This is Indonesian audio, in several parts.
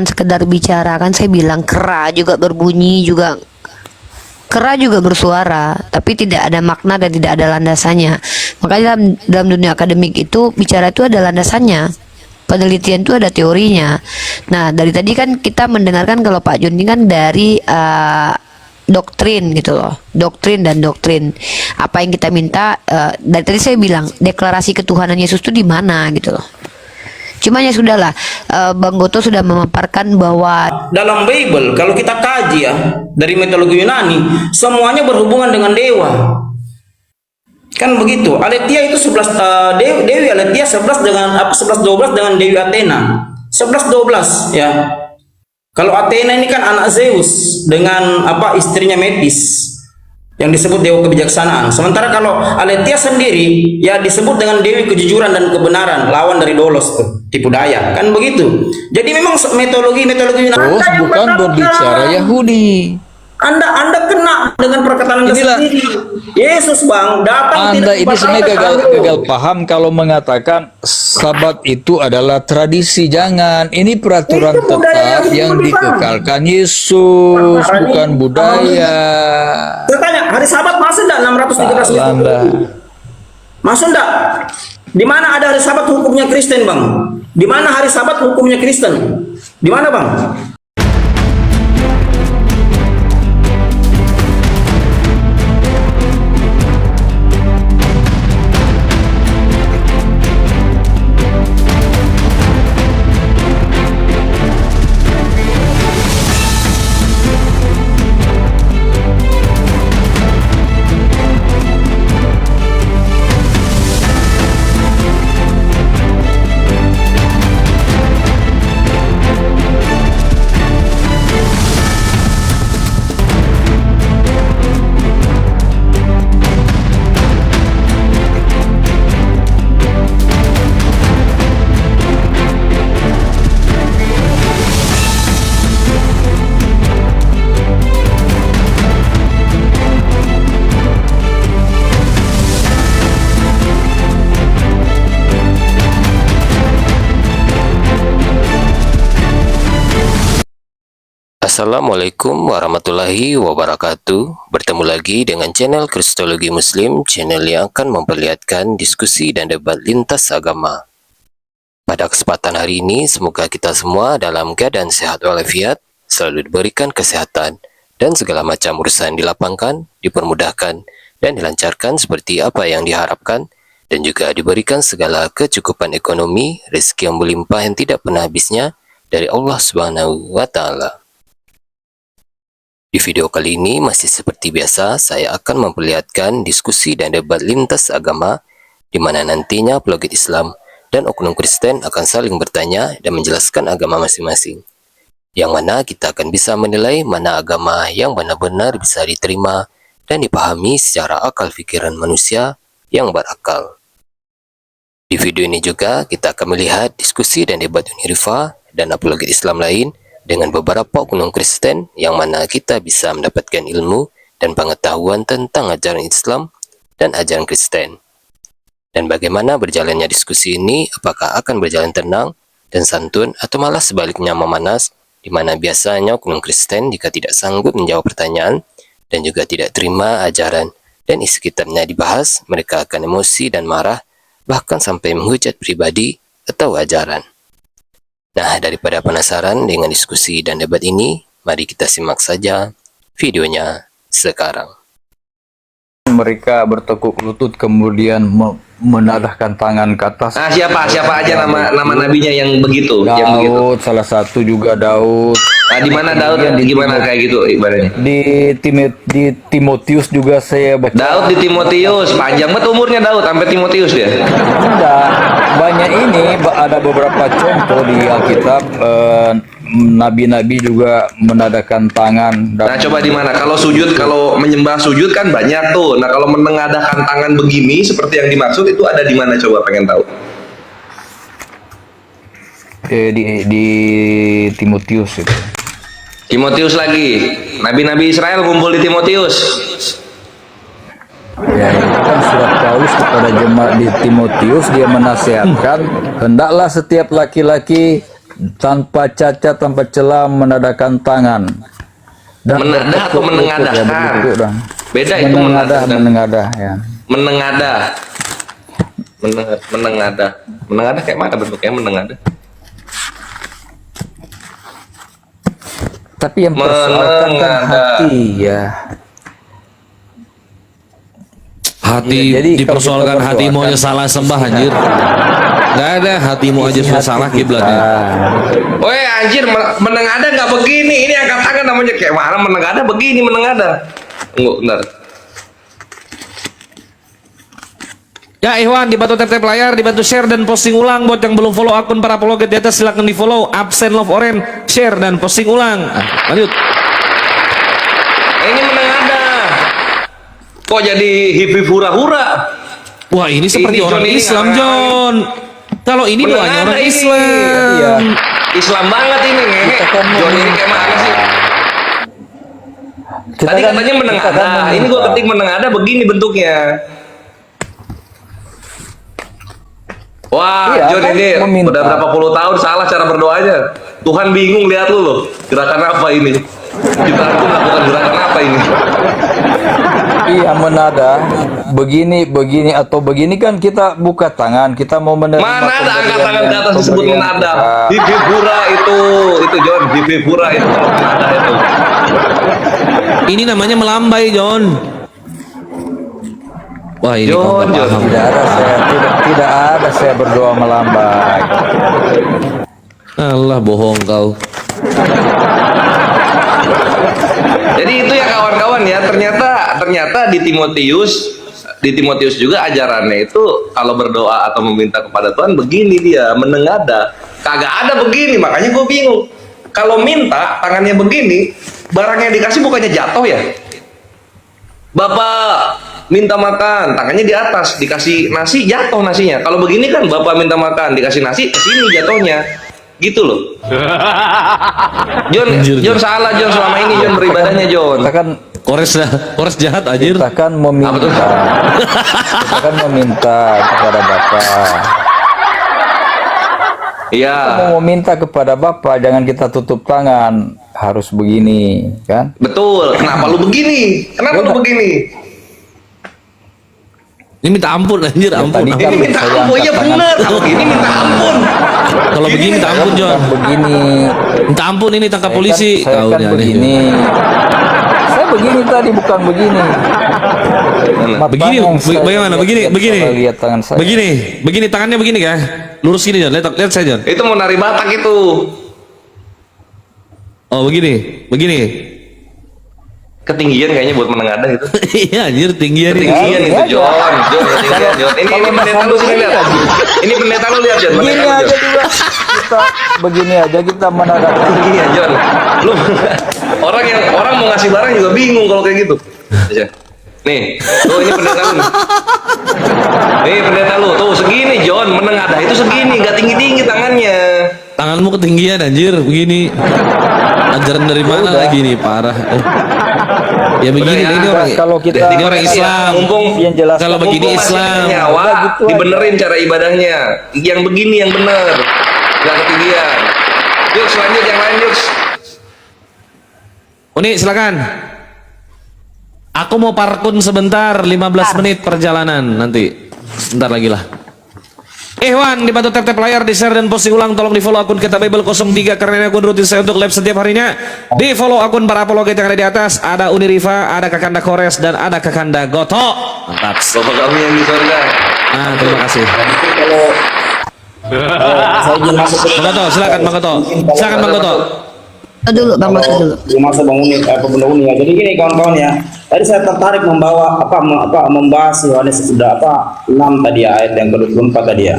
sekedar bicara, kan saya bilang kera juga berbunyi juga, kera juga bersuara, tapi tidak ada makna dan tidak ada landasannya. Makanya dalam dunia akademik itu bicara itu ada landasannya, penelitian itu ada teorinya. Nah, dari tadi kan kita mendengarkan kalau Pak Jun ini kan dari doktrin gitu loh, doktrin dan doktrin. Apa yang kita minta, dari tadi saya bilang deklarasi ketuhanan Yesus itu di mana gitu loh. Cuma ya sudahlah, Bang Goto sudah memaparkan bahwa dalam Bible kalau kita kaji ya dari mitologi Yunani semuanya berhubungan dengan dewa. Kan begitu. Aletheia itu 11 Dewi Aletheia 11 dengan 11-12 dengan Dewi Athena. 11-12 ya. Kalau Athena ini kan anak Zeus dengan istrinya Metis yang disebut dewa kebijaksanaan. Sementara kalau Aletheia sendiri ya disebut dengan dewi kejujuran dan kebenaran, lawan dari Dolos tuh, tipu daya. Kan begitu. Jadi memang mitologi Yunani bukan berbicara Yahudi. Anda kena dengan perkataan Anda sendiri. Yesus Bang datang Anda tidak ini sebenarnya membatalkan gagal paham kalau mengatakan Sabat itu adalah tradisi. Jangan, ini peraturan Itu budaya tetap yang Yahudi, Bang. dikekalkan Yesus, bukan budaya. Saya tanya, hari Sabat masuk enggak 613 Salah Anda. Masuk enggak? Di mana ada hari Sabat hukumnya Kristen, Bang? Di mana hari Sabat hukumnya Kristen? Di mana, Bang? Assalamualaikum warahmatullahi wabarakatuh. Bertemu lagi dengan channel Kristologi Muslim, channel yang akan memperlihatkan diskusi dan debat lintas agama. Pada kesempatan hari ini, semoga kita semua dalam keadaan sehat walafiat, selalu diberikan kesehatan, dan segala macam urusan dilapangkan, dipermudahkan, dan dilancarkan seperti apa yang diharapkan, dan juga diberikan segala kecukupan ekonomi, rezeki yang berlimpah yang tidak pernah habisnya dari Allah Subhanahu wa Ta'ala. Di video kali ini masih seperti biasa, saya akan memperlihatkan diskusi dan debat lintas agama di mana nantinya apologet Islam dan oknum Kristen akan saling bertanya dan menjelaskan agama masing-masing. Yang mana kita akan bisa menilai mana agama yang benar-benar bisa diterima dan dipahami secara akal pikiran manusia yang berakal. Di video ini juga kita akan melihat diskusi dan debat Unirifa dan apologet Islam lain dengan beberapa oknum Kristen yang mana kita bisa mendapatkan ilmu dan pengetahuan tentang ajaran Islam dan ajaran Kristen. Dan bagaimana berjalannya diskusi ini, apakah akan berjalan tenang dan santun atau malah sebaliknya memanas, di mana biasanya oknum Kristen jika tidak sanggup menjawab pertanyaan dan juga tidak terima ajaran dan isi kitabnya dibahas, mereka akan emosi dan marah, bahkan sampai menghujat pribadi atau ajaran. Nah, daripada penasaran dengan diskusi dan debat ini, mari kita simak saja videonya sekarang. Mereka bertekuk lutut kemudian menadahkan tangan ke atas. Nah, siapa aja nama nabinya yang begitu? Daud, Yang begitu. salah satu juga Daud. Nah, di mana Daud? Gimana kayak gitu ibaratnya? Di Timotius juga saya baca. Daud di Timotius, panjang banget umurnya Daud sampai Timotius dia. Tidak, banyak ini ada beberapa contoh di Alkitab. Nabi-nabi juga menadakan tangan. Nah, coba di mana? Kalau sujud, kalau menyembah sujud kan banyak tuh. Nah, kalau menengadakan tangan begini seperti yang dimaksud itu ada di mana? Coba pengen tahu. Di Timotius itu. Timotius lagi. Nabi-nabi Israel ngumpul di Timotius. Ya, itu kan surat Paulus kepada jemaat di Timotius, dia menasihatkan hendaklah setiap laki-laki tanpa cacat, tanpa celah, menadakan tangan. Dan Menadah atau bertekuk lutut, ya, menengadahkan? berlutut, dan Beda itu menengadah, menadah. menengadah, ya. Menengadah. Menengadah. Menengadah kayak mana bentuknya menengadah? Tapi yang persoalkan kan Menengadah. hati, ya. Hati Iya, jadi dipersoalkan kalau kita hatimu aja berdoakan, salah sembah anjir. Gak ada hatimu aja sudah salah kiblatnya. Woi anjir, menengadah nggak begini. Ini angkat tangan namanya kayak mana menengadah begini menengadah. Tunggu bentar. Ya Ikhwan, dibantu tap-tap layar, dibantu share dan posting ulang. Buat yang belum follow akun para apologet di atas, silahkan di follow. Absen Love Oren, share dan posting ulang. Lanjut. Ini menengadah. Kok jadi hippie hura-hura? Wah ini seperti Ini, orang John, ini Islam orang- John. Kalau ini doanya Menengadah orang ini. Islam. Iya. Islam banget ini ngehe. John ini kayak mana sih? Tadi katanya menengadah. Ini gua ketik menengadah begini bentuknya. Wah, Iya, John kan ini meminta. udah berapa puluh tahun salah cara berdoanya. Tuhan bingung lihat lu loh. Gerakan apa ini? Kita tuh melakukan gerakan apa ini? Iya, menadah begini atau begini kan kita buka tangan, kita mau menerima. Mana ada angkat pemberian tangan ke yang- atas disebut pemberian menadah? Tuhan. Hibibura itu John, hibibura itu kalau menadah itu. Ini namanya melambai John. Wah ini kau John, nggak John. paham. Tidak ada saya berdoa melambai. Allah bohong kau. Jadi itu ya kawan-kawan ya, ternyata di Timotius juga ajarannya itu kalau berdoa atau meminta kepada Tuhan begini dia menengadah. Kagak ada begini, makanya gue bingung. Kalau minta tangannya begini, barang yang dikasih bukannya jatuh ya? Bapak minta makan, tangannya di atas, dikasih nasi jatuh nasinya. Kalau begini kan Bapak minta makan, dikasih nasi ke sini jatuhnya. Gitu loh. John salah John selama ini John beribadahnya John. Kita kan Kores jahat anjir. kita kan meminta, kita kan meminta kepada Bapa. Iya. Kita mau meminta kepada Bapa, jangan kita tutup tangan, harus begini, kan? Betul. Kenapa lu begini? Kenapa lu begini? Ini minta ampun anjir, ampun. tadi kan- Ini minta ampun, iya bener. Kalau gini minta ampun. Kalau begini minta ampun John. Bukan begini. Minta ampun ini tangkap Saya polisi. Kan, saya Kau kan ini aneh. begini. Saya begini tadi, bukan begini. Mata Begini, yang saya bagaimana? lihat- Begini. saya lihat tangan saya. Begini tangannya begini kah? Lurus gini John. Lihat saya John. Itu mau nari Batak itu. Oh begini. Ketinggian kayaknya buat menengadah itu. Iya anjir tinggian ini. Ketinggian ini itu aja. John. Ketinggian John. Ini pendeta lu sini lihat. Ini pendeta lu lihat John. Begini Pendeta lu, aja John. juga kita begini aja kita menadakan. Ketinggian John. Lu orang mau ngasih barang juga bingung kalau kayak gitu. Nih, tuh ini pendeta lu. Nih pendeta lu, tuh segini John, menengadah itu segini, nggak tinggi-tinggi tangannya. Tanganmu ketinggian anjir begini. Ajaran dari mana lagi nih parah. Ya begini Udah ya, ini orang. kalau kita- ini orang Islam. Mumpung yang jelas Kalau begini mumpung masih Islam. ada nyawa, Udah gitu aja. dibenerin cara ibadahnya. Yang begini yang bener, nggak ketinggian. Yuk selanjut yang lain yuk. Uni silakan. Aku mau parkun sebentar 15 menit perjalanan nanti. Sebentar lagi lah. Ikhwan, dibantu tap-tap layar, di share dan posting ulang. Tolong di follow akun Kita Bible 03 karena ini akun rutin saya untuk live setiap harinya. Di follow akun para apologet yang ada di atas. Ada Uni Riva, ada Kakanda Kores, dan ada Kakanda Goto. Mantap. Bapak kami yang di surga. Terima kasih. Saya izin masuk ke Bang Goto, silakan Bang Goto. Silakan Bang Goto. Dulu Bang Mas dulu. masa Bang Uni, Bunda Uni ya. Jadi gini kawan-kawan ya. Tadi saya tertarik membahas Yohanes sudah 6 tadi ya, ayat yang ke-24 tadi ya.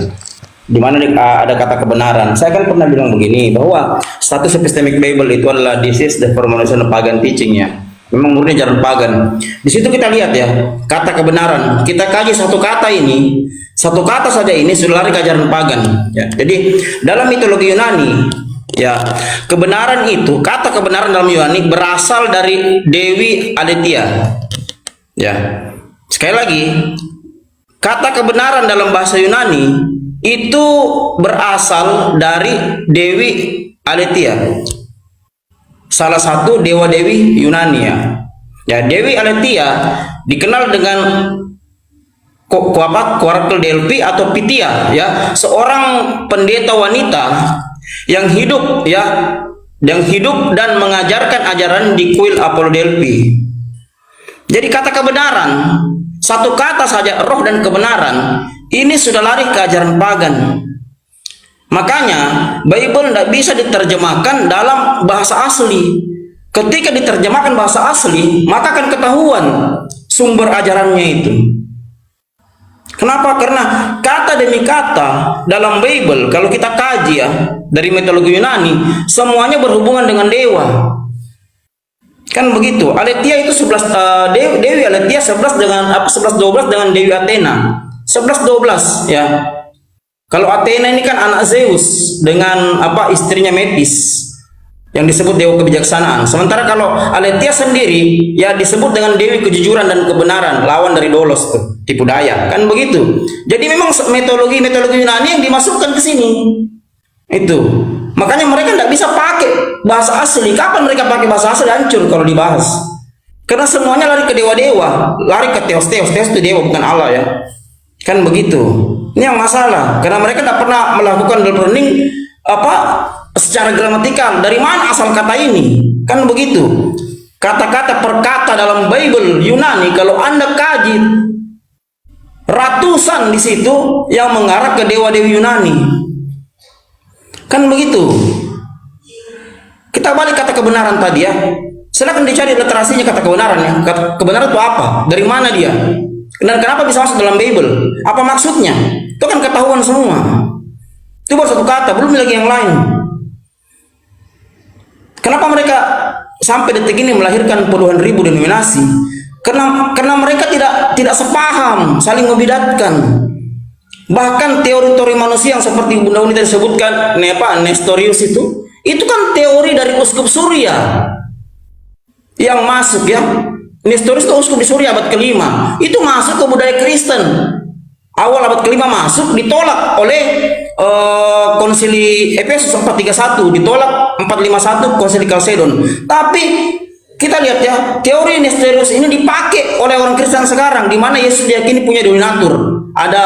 Di mana ada kata kebenaran. Saya kan pernah bilang begini bahwa status epistemic Bible itu adalah this is the formulation of pagan teaching ya. Memang murni ajaran pagan. Di situ kita lihat ya, kata kebenaran. Kita kaji satu kata ini, satu kata saja ini sudah lari ke ajaran pagan ya. Jadi dalam mitologi Yunani ya, kebenaran itu, kata kebenaran dalam Yunani berasal dari Dewi Aletheia. Ya. Sekali lagi, kata kebenaran dalam bahasa Yunani itu berasal dari Dewi Aletheia, salah satu dewa-dewi Yunani ya. Ya, Dewi Aletheia dikenal dengan Oracle Delphi atau Pythia ya, seorang pendeta wanita yang hidup ya, yang hidup dan mengajarkan ajaran di kuil Apollo Delphi. Jadi kata kebenaran, satu kata saja, roh dan kebenaran, ini sudah lari ke ajaran pagan. Makanya Bible tidak bisa diterjemahkan dalam bahasa asli. Ketika diterjemahkan bahasa asli, maka akan ketahuan sumber ajarannya itu. Kenapa? Karena kata demi kata dalam Bible, kalau kita kaji ya, dari mitologi Yunani, semuanya berhubungan dengan dewa. Kan begitu. Aletheia itu 11 Dewi Aletheia 11 dengan 11-12 dengan Dewi Athena. 11-12 ya. Kalau Athena ini kan anak Zeus dengan istrinya Metis yang disebut dewa kebijaksanaan. Sementara kalau Aletheia sendiri ya disebut dengan dewi kejujuran dan kebenaran, lawan dari Dolos tuh, tipu daya. Kan begitu. Jadi memang mitologi Yunani yang dimasukkan ke sini. Itu. Makanya mereka tidak bisa pakai bahasa asli. Kapan mereka pakai bahasa asli? Hancur kalau dibahas. Karena semuanya lari ke dewa-dewa, lari ke Theos. Theos itu dewa, bukan Allah ya. Kan begitu. Ini yang masalah. Karena mereka tidak pernah melakukan learning secara gramatikal. Dari mana asal kata ini? Kan begitu. Kata-kata per kata dalam Bible Yunani, kalau Anda kaji, ratusan di situ yang mengarah ke dewa-dewi Yunani. Kan begitu. Kita balik kata kebenaran tadi ya. Silakan dicari literasinya kata kebenaran ya. Kata kebenaran itu apa? Dari mana dia? Dan kenapa bisa masuk dalam Bible? Apa maksudnya? Itu kan ketahuan semua. Itu baru satu kata, belum lagi yang lain. Kenapa mereka sampai detik ini melahirkan puluhan ribu denominasi? Karena mereka tidak sepaham, saling membidatkan. Bahkan teori-teori manusia yang seperti Bunda Uni tadi sebutkan, Nestorius itu kan teori dari uskup Suria yang masuk ya. Nestorius itu uskup di Suria abad ke-5, itu masuk ke budaya Kristen. Awal abad ke-5 masuk, ditolak oleh konsili Efesus 431, ditolak 451 konsili Chalcedon. Tapi kita lihat ya, teori Nestorius ini dipakai oleh orang Kristen sekarang, di mana Yesus diyakini punya dominatur. Ada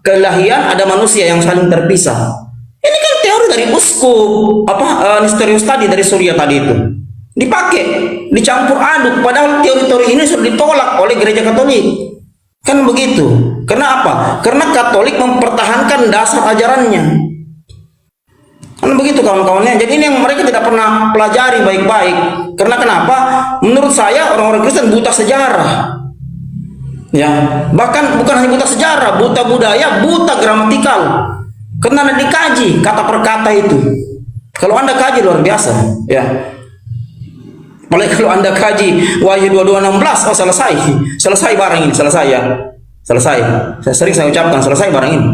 kelahiran, ada manusia yang saling terpisah. Ini kan teori dari uskup Nestorius tadi, dari Suria tadi itu. Dipakai, dicampur aduk, padahal teori-teori ini sudah ditolak oleh gereja Katolik. Kan begitu. Kenapa? Karena Katolik mempertahankan dasar ajarannya. Kan begitu kawan-kawannya. Jadi ini yang mereka tidak pernah pelajari baik-baik. Karena kenapa? Menurut saya orang-orang Kristen buta sejarah. Ya, bahkan bukan hanya buta sejarah, buta budaya, buta gramatikal. Karena Anda dikaji kata per kata itu. Kalau Anda kaji luar biasa, ya. Apalagi kalau Anda kaji Wahyu 22:16, selesai barang ini, selesai ya. Selesai. Saya ucapkan selesai barang ini.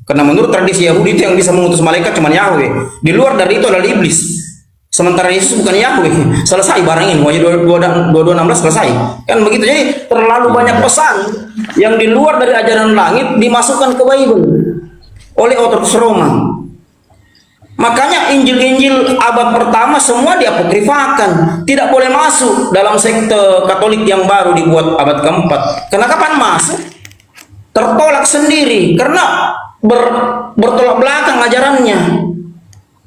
Karena menurut tradisi Yahudi itu yang bisa mengutus malaikat cuma Yahweh. Di luar dari itu adalah iblis. Sementara Yesus bukan Yahweh. Selesai barang ini. Wahyu 22:16 selesai. Kan begitu. Jadi terlalu banyak pesan yang di luar dari ajaran langit dimasukkan ke Bible oleh otoritas Roma. Makanya Injil-Injil abad pertama semua diapokrifakan, tidak boleh masuk dalam sekte Katolik yang baru dibuat abad keempat. Karena kapan masuk? Tertolak sendiri karena bertolak belakang ajarannya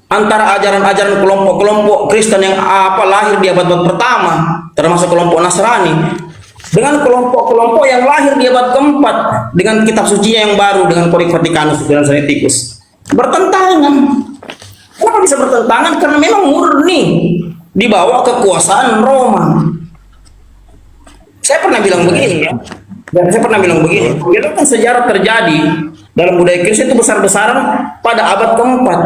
antara ajaran-ajaran kelompok-kelompok Kristen yang lahir di abad pertama, termasuk kelompok Nasrani, dengan kelompok-kelompok yang lahir di abad keempat dengan kitab suci yang baru, dengan Codex Vaticanus dan Sinaiticus. Bertentangan. Kenapa bisa bertentangan? Karena memang murni di bawah kekuasaan Roma. Saya pernah bilang begini ya. Kan sejarah terjadi dalam budaya Kristen itu besar-besaran pada abad keempat.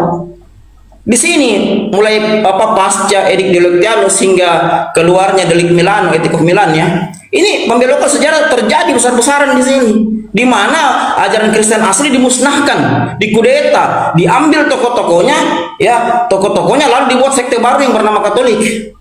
Di sini mulai pasca Edict Diocletianus hingga keluarnya Delik Milano, Edict of Milan ya. Ini pembelokan sejarah terjadi besar-besaran di sini, di mana ajaran Kristen asli dimusnahkan, dikudeta, diambil tokoh-tokohnya, ya tokoh-tokohnya lalu dibuat sekte baru yang bernama Katolik.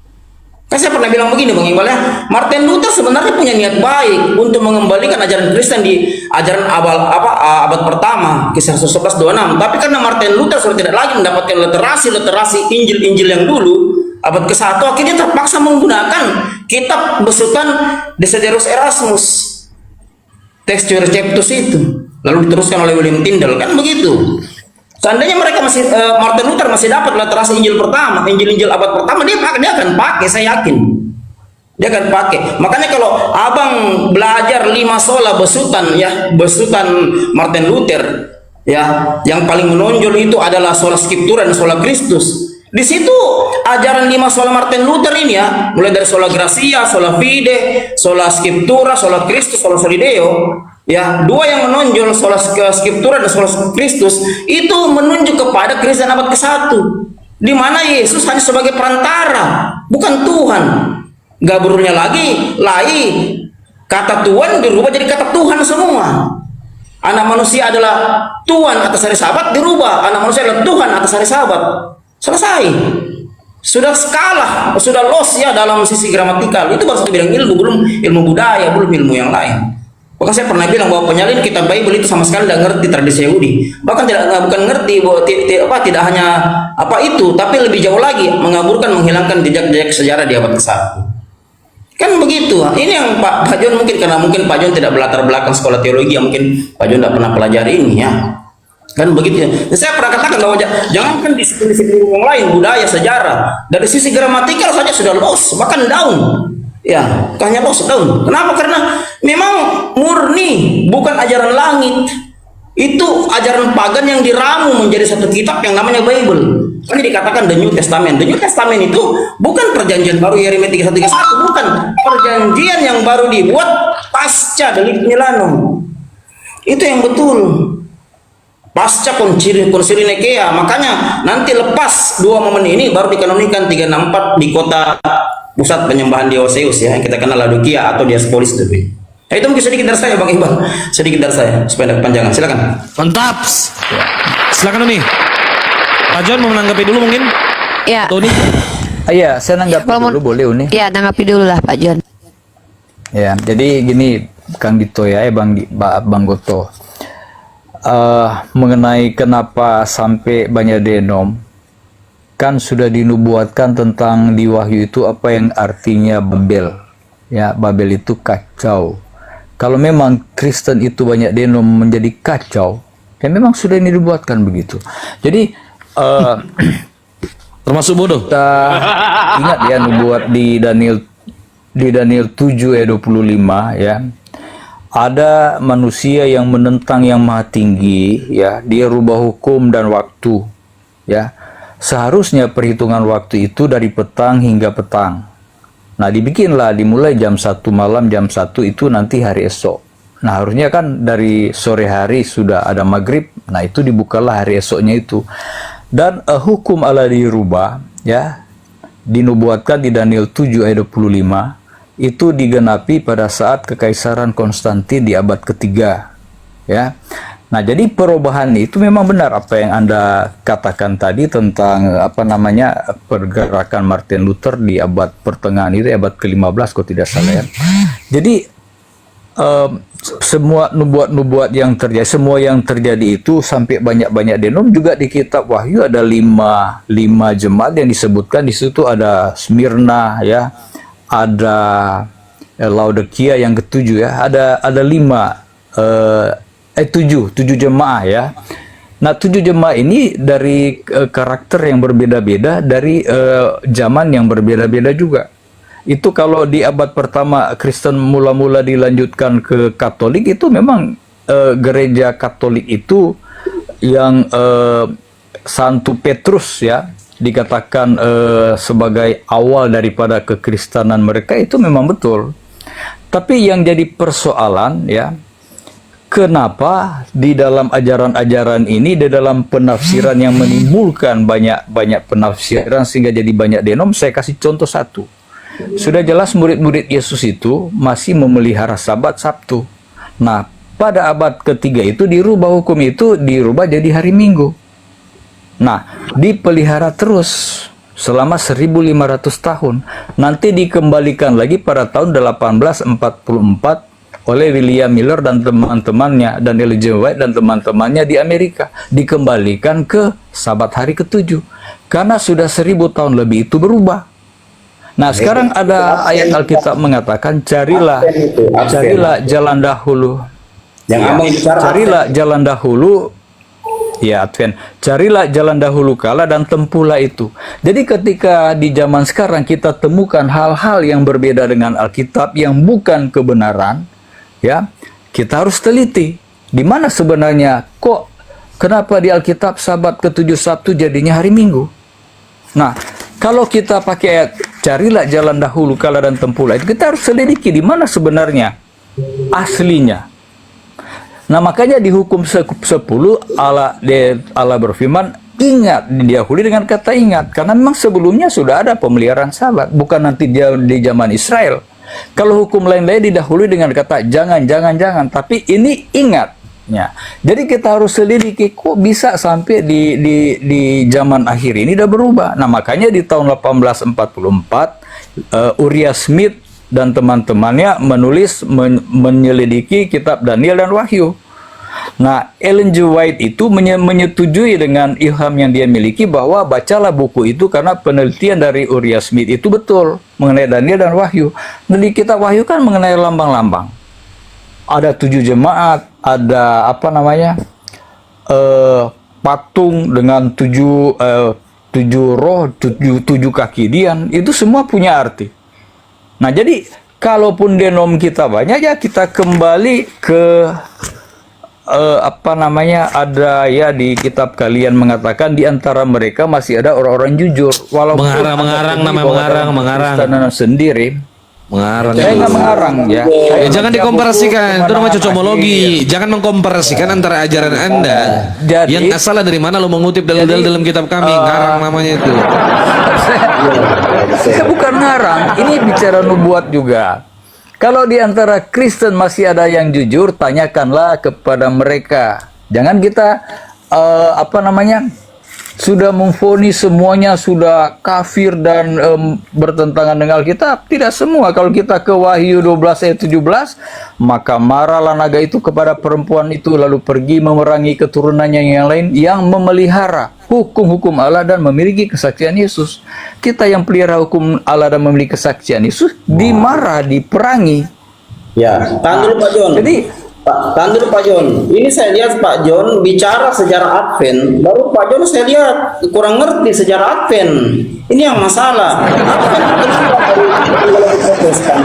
Kan saya pernah bilang begini Bang Iqbal ya, Martin Luther sebenarnya punya niat baik untuk mengembalikan ajaran Kristen di ajaran abad pertama, kisah 1126. Tapi karena Martin Luther sudah tidak lagi mendapatkan literasi Injil yang dulu abad ke-1, akhirnya terpaksa menggunakan kitab besutan Desiderius Erasmus, Textus Receptus itu, lalu diteruskan oleh William Tyndale, kan begitu. Seandainya mereka Martin Luther masih dapat literasi Injil pertama, Injil abad pertama, dia akan pakai, saya yakin. Dia akan pakai. Makanya kalau abang belajar 5 sola besutan Martin Luther, ya, yang paling menonjol itu adalah sola scriptura dan sola Christus. Di situ ajaran 5 sola Martin Luther ini ya, mulai dari sola gratia, sola fide, sola scriptura, sola Christus, sola soli Deo. Ya, 2 yang menonjol, sola scriptura dan sola Christus, itu menunjuk kepada Kristen abad ke-1, di mana Yesus hanya sebagai perantara, bukan Tuhan. Gaburnya lagi, kata Tuhan dirubah jadi kata Tuhan semua. Anak manusia adalah Tuhan atas hari Sabat, dirubah anak manusia adalah Tuhan atas hari Sabat. Selesai. Sudah kalah, sudah loss ya dalam sisi gramatikal. Itu baru satu bidang ilmu, belum ilmu budaya, belum ilmu yang lain. Bahkan saya pernah bilang bahwa penyalin kitab Bible itu sama sekali tidak ngerti tradisi Yahudi. Bahkan bukan ngerti bahwa tidak hanya itu, tapi lebih jauh lagi mengaburkan, menghilangkan jejak-jejak sejarah di abad ke-1. Kan begitu. Ini yang Pak John mungkin, karena mungkin Pak John tidak berlatar belakang sekolah teologi, mungkin Pak John tidak pernah pelajari ini ya. Kan begitu ya. Dan saya pernah katakan bahwa jangankan disiplin-disiplin yang lain, budaya, sejarah, dari sisi gramatikal saja sudah lost, bahkan down. Ya, hanya lost down. Kenapa? Karena memang murni bukan ajaran langit. Itu ajaran pagan yang diramu menjadi satu kitab yang namanya Bible. Kan dikatakan The New Testament. The New Testament itu bukan perjanjian baru Yeremia 3131, bukan. Perjanjian yang baru dibuat pasca Delik Milano. Itu yang betul. Pasca konsili Nikea. Makanya nanti lepas 2 momen ini baru dikanonikan 364 di kota pusat penyembahan Dioseus ya, yang kita kenal Laodikia atau Diaspolis itu. Nah, itu mungkin sedikit dari saya Bang Iqbal. Sedikit dari saya supaya tidak kepanjangan. Silakan. Mantap. Silakan Umi. Pak John mau menanggapi dulu mungkin? Ya. Tony. Iya, saya nanggapi dulu boleh Uni. Ya, tanggapi dulu lah Pak John. Ya, jadi gini Kang Dito ya, Bang Goto. Mengenai kenapa sampai banyak denom, kan sudah dinubuatkan tentang di Wahyu itu apa yang artinya Babel. Ya, Babel itu kacau. Kalau memang Kristen itu banyak denom menjadi kacau, ya memang sudah dinubuatkan begitu. Jadi termasuk bodoh. kita ingat ya nubuat di Daniel 7 ayat 25 ya. Ada manusia yang menentang yang maha tinggi ya, dia rubah hukum dan waktu ya. Seharusnya perhitungan waktu itu dari petang hingga petang. Nah, dimulai jam 1 malam, jam 1 itu nanti hari esok. Nah, harusnya kan dari sore hari sudah ada maghrib. Nah, itu dibukalah hari esoknya itu. Dan hukum Allah dirubah, ya, dinubuatkan di Daniel 7 ayat 25. Itu digenapi pada saat Kekaisaran Konstantin di abad ketiga. Ya. Nah, jadi perubahan itu memang benar apa yang Anda katakan tadi tentang pergerakan Martin Luther di abad pertengahan itu, abad ke-15 kalau tidak salah ya. Jadi semua nubuat-nubuat yang terjadi, semua yang terjadi itu sampai banyak-banyak denom juga di kitab Wahyu ada lima jemaat yang disebutkan di situ, ada Smyrna ya, ada Laodikia yang ketujuh ya, ada tujuh jemaah ya. Nah, 7 jemaah ini dari karakter yang berbeda-beda, dari zaman yang berbeda-beda juga. Itu kalau di abad pertama Kristen mula-mula dilanjutkan ke Katolik, itu memang gereja Katolik itu yang Santo Petrus ya dikatakan sebagai awal daripada kekristenan mereka, itu memang betul. Tapi yang jadi persoalan ya, kenapa di dalam ajaran-ajaran ini, di dalam penafsiran yang menimbulkan banyak penafsiran sehingga jadi banyak denom. Saya kasih contoh satu. Sudah jelas murid-murid Yesus itu masih memelihara Sabat Sabtu. Nah, pada abad ketiga itu dirubah hukum itu, dirubah jadi hari Minggu. Nah, dipelihara terus selama 1500 tahun. Nanti dikembalikan lagi pada tahun 1844 oleh William Miller dan teman-temannya, dan Ellen White dan teman-temannya di Amerika. Dikembalikan ke Sabat hari ke-7. Karena sudah 1000 tahun lebih itu berubah. Nah, sekarang ada ayat Alkitab mengatakan, carilah jalan dahulu. Yang Ya, Abang bicara carilah jalan dahulu. Ya, Advent. Carilah jalan dahulu kala dan tempuhlah itu. Jadi ketika di zaman sekarang kita temukan hal-hal yang berbeda dengan Alkitab yang bukan kebenaran, ya, kita harus teliti. Di mana sebenarnya kenapa di Alkitab Sabat ke-7 Sabtu jadinya hari Minggu? Nah, kalau kita pakai ayat carilah jalan dahulu kala dan tempuhlah itu, kita harus selidiki di mana sebenarnya aslinya. Nah, makanya di hukum 10 Allah berfirman, ingat, didahului dengan kata ingat, karena memang sebelumnya sudah ada pemeliharaan Sabat, bukan nanti dia di zaman Israel. Kalau hukum lain-lain didahului dengan kata jangan, tapi ini ingat. Ya. Jadi kita harus selidiki kok bisa sampai di zaman akhir ini udah berubah. Nah, makanya di tahun 1844 Uriah Smith dan teman-temannya menyelidiki kitab Daniel dan Wahyu. Nah, Ellen G. White itu menyetujui dengan ilham yang dia miliki bahwa bacalah buku itu karena penelitian dari Uriah Smith itu betul mengenai Daniel dan Wahyu. Nah, di kitab Wahyu kan mengenai lambang-lambang. Ada 7 jemaat, ada patung dengan 7 roh, 7 kaki dian, itu semua punya arti. Nah, jadi kalaupun denom kita banyak, ya kita kembali ke ada ya di kitab kalian mengatakan di antara mereka masih ada orang-orang jujur, walaupun mengarang sendiri. Mengarang. Saya nggak mengarang ya. Jangan dikomparasikan, itu namanya cocomologi. Jangan mengkomparasikan antara ajaran Anda yang asalnya dari mana lo mengutip dalil-dalil dalam kitab kami, ngarang namanya itu. Saya bukan ngarang, ini bicara nubuat juga. Kalau di antara Kristen masih ada yang jujur, tanyakanlah kepada mereka. Jangan kita sudah memvonis semuanya sudah kafir dan bertentangan dengan Alkitab. Tidak semua. Kalau kita ke Wahyu 12 ayat 17, maka marahlah naga itu kepada perempuan itu, lalu pergi memerangi keturunannya yang lain yang memelihara hukum-hukum Allah dan memiliki kesaksian Yesus. Kita yang pelihara hukum Allah dan memiliki kesaksian Yesus dimarah, diperangi. Ya, tahan dulu Pak John. Tahan dulu Pak John. Ini saya lihat Pak John bicara sejarah Advent, baru Pak John saya lihat kurang ngerti sejarah Advent. Ini yang masalah. Advent itu Protestan.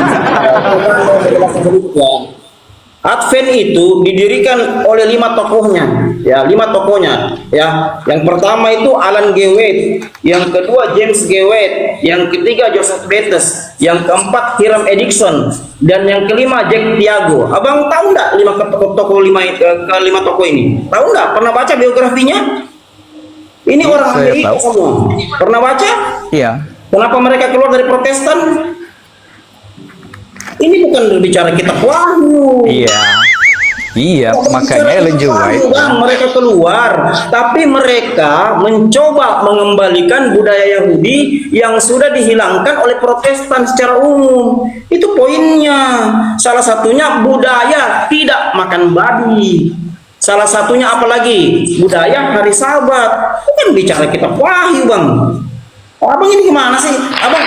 Advent itu didirikan oleh 5 tokohnya, ya 5 tokohnya, ya. Yang pertama itu Alan G. White, yang kedua James G. White, yang ketiga Joseph Bates, yang keempat Hiram E. Dixon, dan yang kelima Jack Tiago. Abang tahu nggak kelima tokoh ini? Tahu nggak? Pernah baca biografinya? Ini orang Amerika semua. Pernah baca? Iya. Kenapa mereka keluar dari Protestan? Ini bukan berbicara kitab Wahyu. Iya, makanya Ellen G. White. Mereka keluar, tapi mereka mencoba mengembalikan budaya Yahudi yang sudah dihilangkan oleh Protestan secara umum. Itu poinnya. Salah satunya budaya tidak makan babi. Salah satunya apalagi? Budaya hari Sabat. Bukan bicara kitab Wahyu, Bang. Abang ini gimana sih? Abang.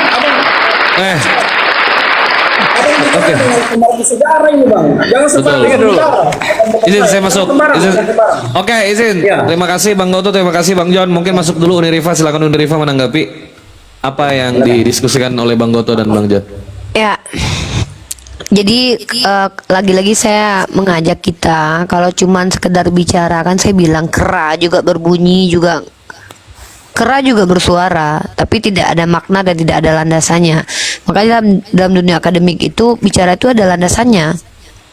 Oke. Sejarah ini Bang. Jangan sembarangan Dulu. bicara. Izin saya masuk. Oke, izin. Ya. Terima kasih Bang Goto, terima kasih Bang John. Mungkin masuk dulu Unirifa, silakan Unirifa menanggapi apa yang didiskusikan oleh Bang Goto dan Bang John. Ya. Jadi lagi-lagi saya mengajak kita, kalau cuman sekedar bicara, kan saya bilang kera juga berbunyi juga, kera juga bersuara, tapi tidak ada makna dan tidak ada landasannya. Makanya dalam dunia akademik itu bicara itu ada landasannya,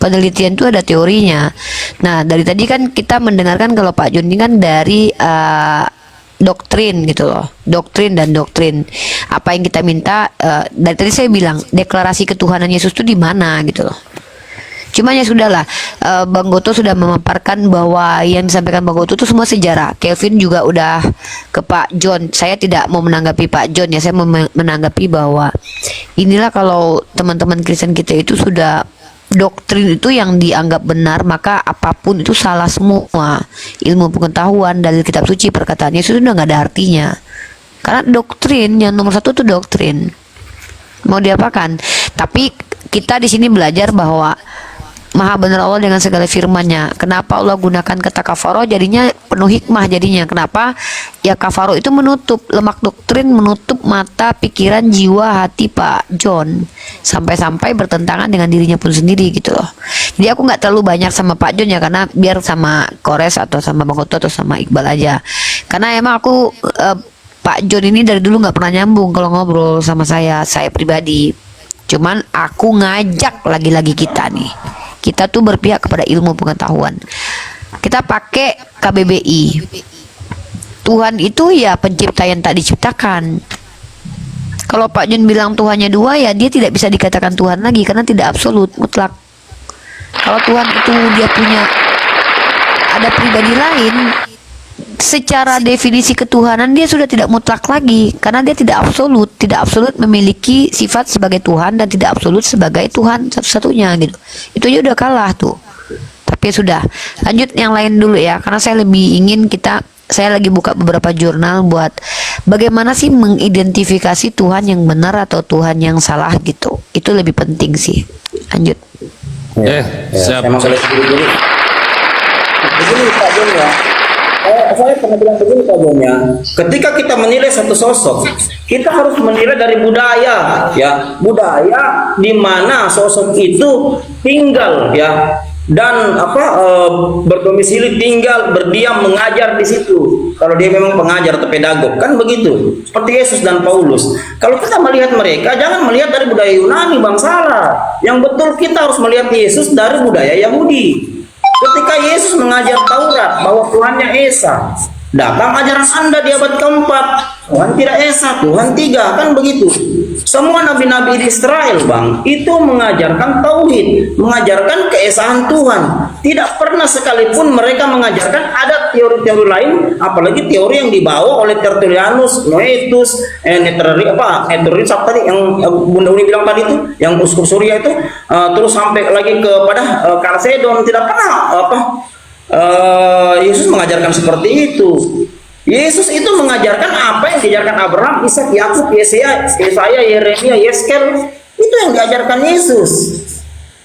penelitian itu ada teorinya. Nah, dari tadi kan kita mendengarkan kalau Pak Jun ini kan dari doktrin gitu loh, doktrin dan doktrin. Apa yang kita minta, dari tadi saya bilang deklarasi ketuhanan Yesus itu di mana gitu loh. Cuma ya sudahlah, Bang Goto sudah memaparkan bahwa yang disampaikan Bang Goto itu semua sejarah. Kelvin juga udah ke Pak John. Saya tidak mau menanggapi Pak John ya, saya mau menanggapi bahwa inilah kalau teman-teman Kristen kita itu sudah doktrin itu yang dianggap benar, maka apapun itu salah semua. Ilmu pengetahuan dari kitab suci perkataan Yesus sudah nggak ada artinya. Karena doktrin yang nomor satu itu doktrin. Mau diapakan? Tapi kita di sini belajar bahwa Maha benar Allah dengan segala firman-Nya. Kenapa Allah gunakan kata kafaro? Jadinya penuh hikmah jadinya. Kenapa? Ya kafaro itu menutup, lemak doktrin menutup mata, pikiran, jiwa, hati Pak John. Sampai-sampai bertentangan dengan dirinya pun sendiri gitu loh. Jadi aku nggak terlalu banyak sama Pak John ya, karena biar sama Kores atau sama Bang Goto atau sama Iqbal aja. Karena emang aku Pak John ini dari dulu nggak pernah nyambung kalau ngobrol sama saya pribadi. Cuman aku ngajak lagi-lagi kita nih. Kita tuh berpihak kepada ilmu pengetahuan. Kita pakai KBBI. Tuhan itu ya pencipta yang tak diciptakan. Kalau Pak Jun bilang Tuhannya dua, ya dia tidak bisa dikatakan Tuhan lagi karena tidak absolut, mutlak. Kalau Tuhan itu dia punya ada pribadi lain, secara definisi ketuhanan dia sudah tidak mutlak lagi karena dia tidak absolut memiliki sifat sebagai Tuhan dan tidak absolut sebagai Tuhan satu-satunya gitu. Itu aja udah kalah tuh. Tapi sudah, lanjut yang lain dulu ya, karena saya lebih ingin saya lagi buka beberapa jurnal buat bagaimana sih mengidentifikasi Tuhan yang benar atau Tuhan yang salah gitu. Itu lebih penting sih. Lanjut. Siap. Saya mau boleh dulu. Begini Pak John ya. Saya pernah bilang begini Pak John ya. Ketika kita menilai satu sosok, kita harus menilai dari budaya ya. Budaya di mana sosok itu tinggal ya. Dan berdomisili, tinggal, berdiam, mengajar di situ. Kalau dia memang pengajar atau pedagog kan begitu. Seperti Yesus dan Paulus. Kalau kita melihat mereka, jangan melihat dari budaya Yunani, bang, salah. Yang betul kita harus melihat Yesus dari budaya Yahudi. Ketika Yesus mengajar Taurat bahwa Tuhannya Esa, datang ajaran Anda di abad keempat, Tuhan tidak Esa, Tuhan tiga, kan begitu. Semua nabi-nabi di Israel, bang, itu mengajarkan tauhid, mengajarkan keesaan Tuhan. Tidak pernah sekalipun mereka mengajarkan ada teori-teori lain, apalagi teori yang dibawa oleh Tertullianus, Noetus, Neterius tadi yang Bunda Uni bilang tadi itu, yang uskup Suria itu, terus sampai lagi kepada Kalsedon. Tidak pernah Yesus mengajarkan seperti itu. Yesus itu mengajarkan apa yang diajarkan Abraham, Ishak, Yakub, Yesaya, Yeremia, Yeskel. Itu yang diajarkan Yesus.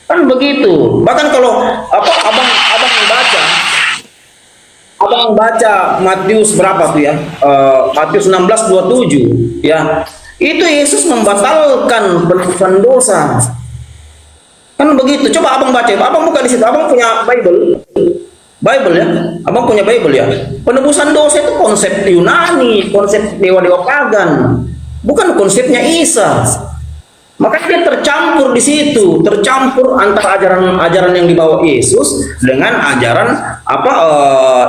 Kan begitu. Bahkan kalau abang baca Matius berapa tuh ya? Matius 16:27 ya. Itu Yesus membatalkan penebusan dosa. Kan begitu. Coba abang baca. Abang buka di situ. Abang punya Bible ya, abang punya Bible ya. Penebusan dosa itu konsep Yunani, konsep dewa-dewa pagan, bukan konsepnya Isa. Maka dia tercampur di situ, tercampur antara ajaran yang dibawa Yesus dengan ajaran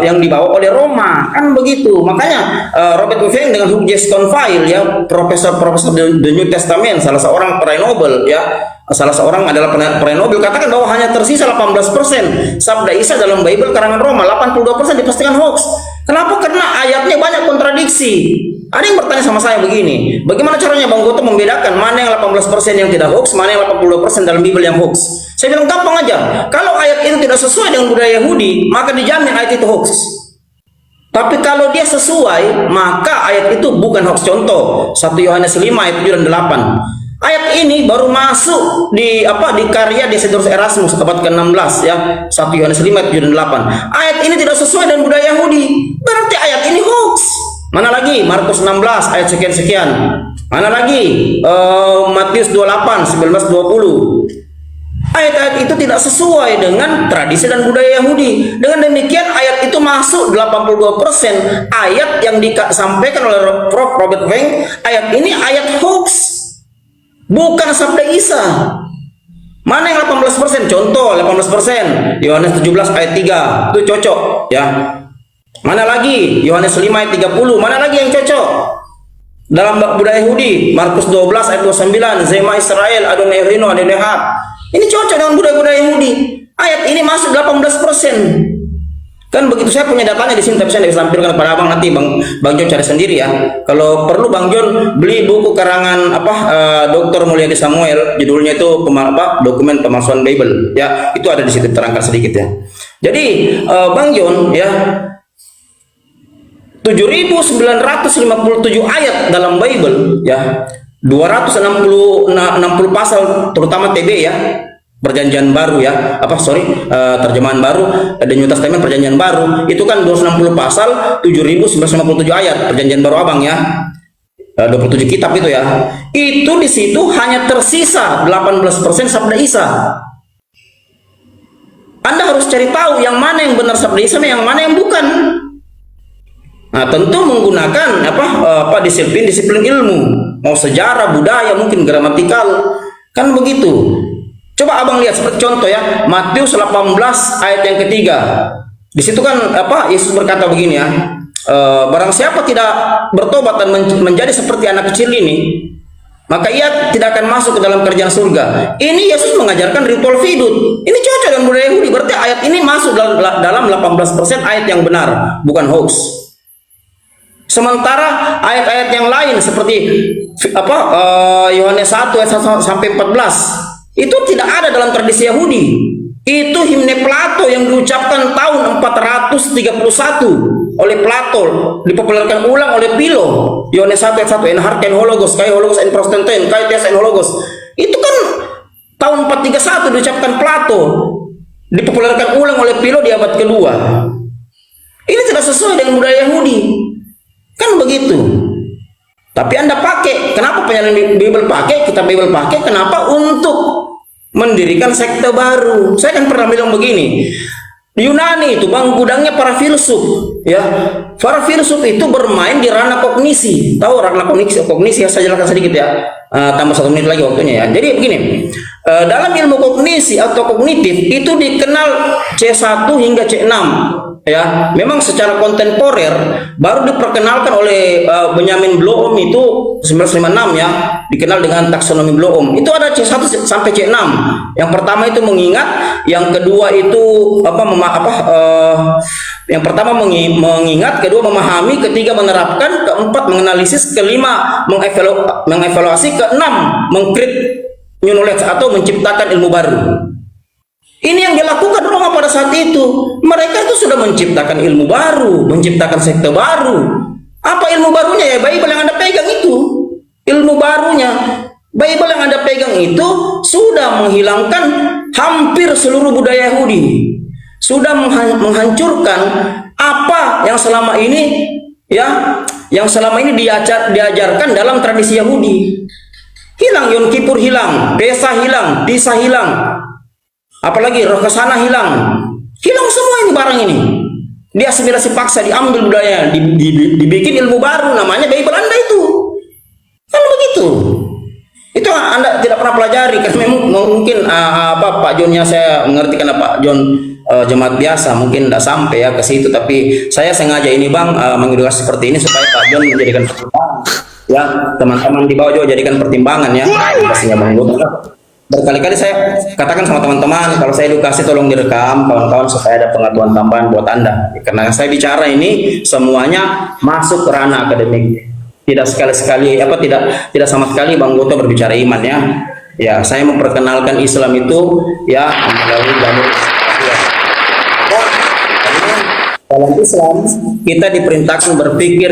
yang dibawa oleh Roma, kan begitu. Makanya Robert Hufeng dengan Hughes Confile ya, profesor The New Testament, salah seorang peraih Nobel ya. Salah seorang adalah peraih Nobel katakan bahwa hanya tersisa 18% sabda Isa dalam Bible karangan Roma, 82% dipastikan hoax. Kenapa? Karena ayatnya banyak kontradiksi. Ada yang bertanya sama saya begini, bagaimana caranya Bang Goto membedakan mana yang 18% yang tidak hoax, mana yang 82% dalam Bible yang hoax? Saya bilang gampang aja. Kalau ayat itu tidak sesuai dengan budaya Yahudi, maka dijamin ayat itu hoax. Tapi kalau dia sesuai, maka ayat itu bukan hoax. Contoh 1 Yohanes 5 ayat 7 dan 8. Ayat ini baru masuk di karya Desiderius Erasmus abad ke-16 ya. 1 Yohanes 5 ayat 7 dan 8. Ayat ini tidak sesuai dengan budaya Yahudi. Berarti ayat ini hoax. Mana lagi? Markus 16 ayat sekian-sekian. Mana lagi? Matius 28 19-20. Ayat-ayat itu tidak sesuai dengan tradisi dan budaya Yahudi. Dengan demikian ayat itu masuk 82% ayat yang disampaikan oleh Prof. Robert Hufeng. Ayat ini ayat hoax. Bukan sabda Isa. Mana yang 18%? Contoh 18%. Yohanes 17 ayat 3. Itu cocok ya. Mana lagi? Yohanes 5 ayat 30. Mana lagi yang cocok? Dalam budaya Yahudi, Markus 12 ayat 29, Zema Israel, Adonai Rino, Adonai Had. Ini cocok dengan budaya-budaya Yahudi. Ayat ini masuk 18%. Kan begitu, saya punya datanya di sini, tapi saya tidak bisa tampilkan kepada abang, nanti bang John cari sendiri ya. Kalau perlu bang John beli buku karangan Dr. Mulyadi Samuel, judulnya itu dokumen pemalsuan Bible ya, itu ada di situ terangkan sedikit ya. Jadi bang John ya, 7.957 ayat dalam Bible ya, 260 pasal terutama TB ya, Perjanjian Baru ya, terjemahan baru dan New Testament Perjanjian Baru itu kan 260 pasal, 7.957 ayat Perjanjian Baru abang ya, 27 kitab itu ya. Itu di situ hanya tersisa 18% sabda Isa. Anda harus cari tahu yang mana yang benar sabda Isa, yang mana yang bukan. Nah, tentu menggunakan disiplin ilmu, mau sejarah, budaya, mungkin gramatikal, kan begitu. Coba abang lihat seperti contoh ya, Matius 18 ayat yang ketiga. Di situ kan Yesus berkata begini ya, barang siapa tidak bertobat dan menjadi seperti anak kecil ini, maka ia tidak akan masuk ke dalam kerajaan surga. Ini Yesus mengajarkan ritual fidut. Ini cocok dengan budaya Yahudi. Berarti ayat ini masuk dalam 18% ayat yang benar, bukan hoax. Sementara ayat-ayat yang lain seperti Yohanes 1 ayat 1 sampai 14 itu tidak ada dalam tradisi Yahudi. Itu himne Plato yang diucapkan tahun 431 oleh Plato, dipopulerkan ulang oleh Philo. Yohanes 1 ayat 1, en harken hologos, kai hologos en prostanten, kai tes en hologos. Itu kan tahun 431 diucapkan Plato, dipopulerkan ulang oleh Philo di abad kedua. Ini tidak sesuai dengan budaya Yahudi. Kan begitu. Tapi Anda pakai, kenapa penyalin Bible pakai, kitab Bible pakai, kenapa? Untuk mendirikan sekte baru. Saya kan pernah bilang begini, Yunani itu bang gudangnya para filsuf ya. Para filsuf itu bermain di ranah kognisi. Tahu ranah kognisi ya, saya jelaskan sedikit ya, tambah 1 menit lagi waktunya ya. Jadi begini, dalam ilmu kognisi atau kognitif itu dikenal C1 hingga C6 ya. Memang secara kontemporer baru diperkenalkan oleh Benjamin Bloom itu 1956 ya, dikenal dengan taksonomi Bloom. Itu ada C1 sampai C6. Yang pertama itu mengingat, yang kedua itu yang pertama mengingat, kedua memahami, ketiga menerapkan, keempat menganalisis, kelima mengevaluasi, keenam mengcreate new knowledge atau menciptakan ilmu baru. Ini yang dilakukan Roma pada saat itu. Mereka itu sudah menciptakan ilmu baru, menciptakan sekte baru. Apa ilmu barunya ya? Bible yang Anda pegang itu. Ilmu barunya Bible yang Anda pegang itu sudah menghilangkan hampir seluruh budaya Yahudi. Sudah menghancurkan apa yang selama ini ya, yang selama ini diajarkan dalam tradisi Yahudi. Hilang Yom Kippur, hilang Pesah, hilang Tisa, hilang, apalagi Roh Kesana hilang semua ini barang ini. Diasimilasi paksa, diambil budaya, dibikin ilmu baru namanya Bible Anda itu. Kan begitu. Itu Anda tidak pernah pelajari karena mungkin Pak Johnnya saya mengerti karena Pak John jemaat biasa mungkin tidak sampai ya ke situ, tapi saya sengaja ini bang mengedukasi seperti ini supaya Pak John menjadikan pertimbangan ya, teman-teman di bawah juga jadikan pertimbangan ya. Pastinya bang John berkali-kali saya katakan sama teman-teman, kalau saya edukasi tolong direkam kawan-kawan supaya ada pengetahuan tambahan buat Anda, karena saya bicara ini semuanya masuk ke ranah akademik, tidak sekali-sekali tidak sama sekali Bang Goto berbicara iman ya. Ya, saya memperkenalkan Islam itu ya melalui jalur dalam Islam kita diperintahkan berpikir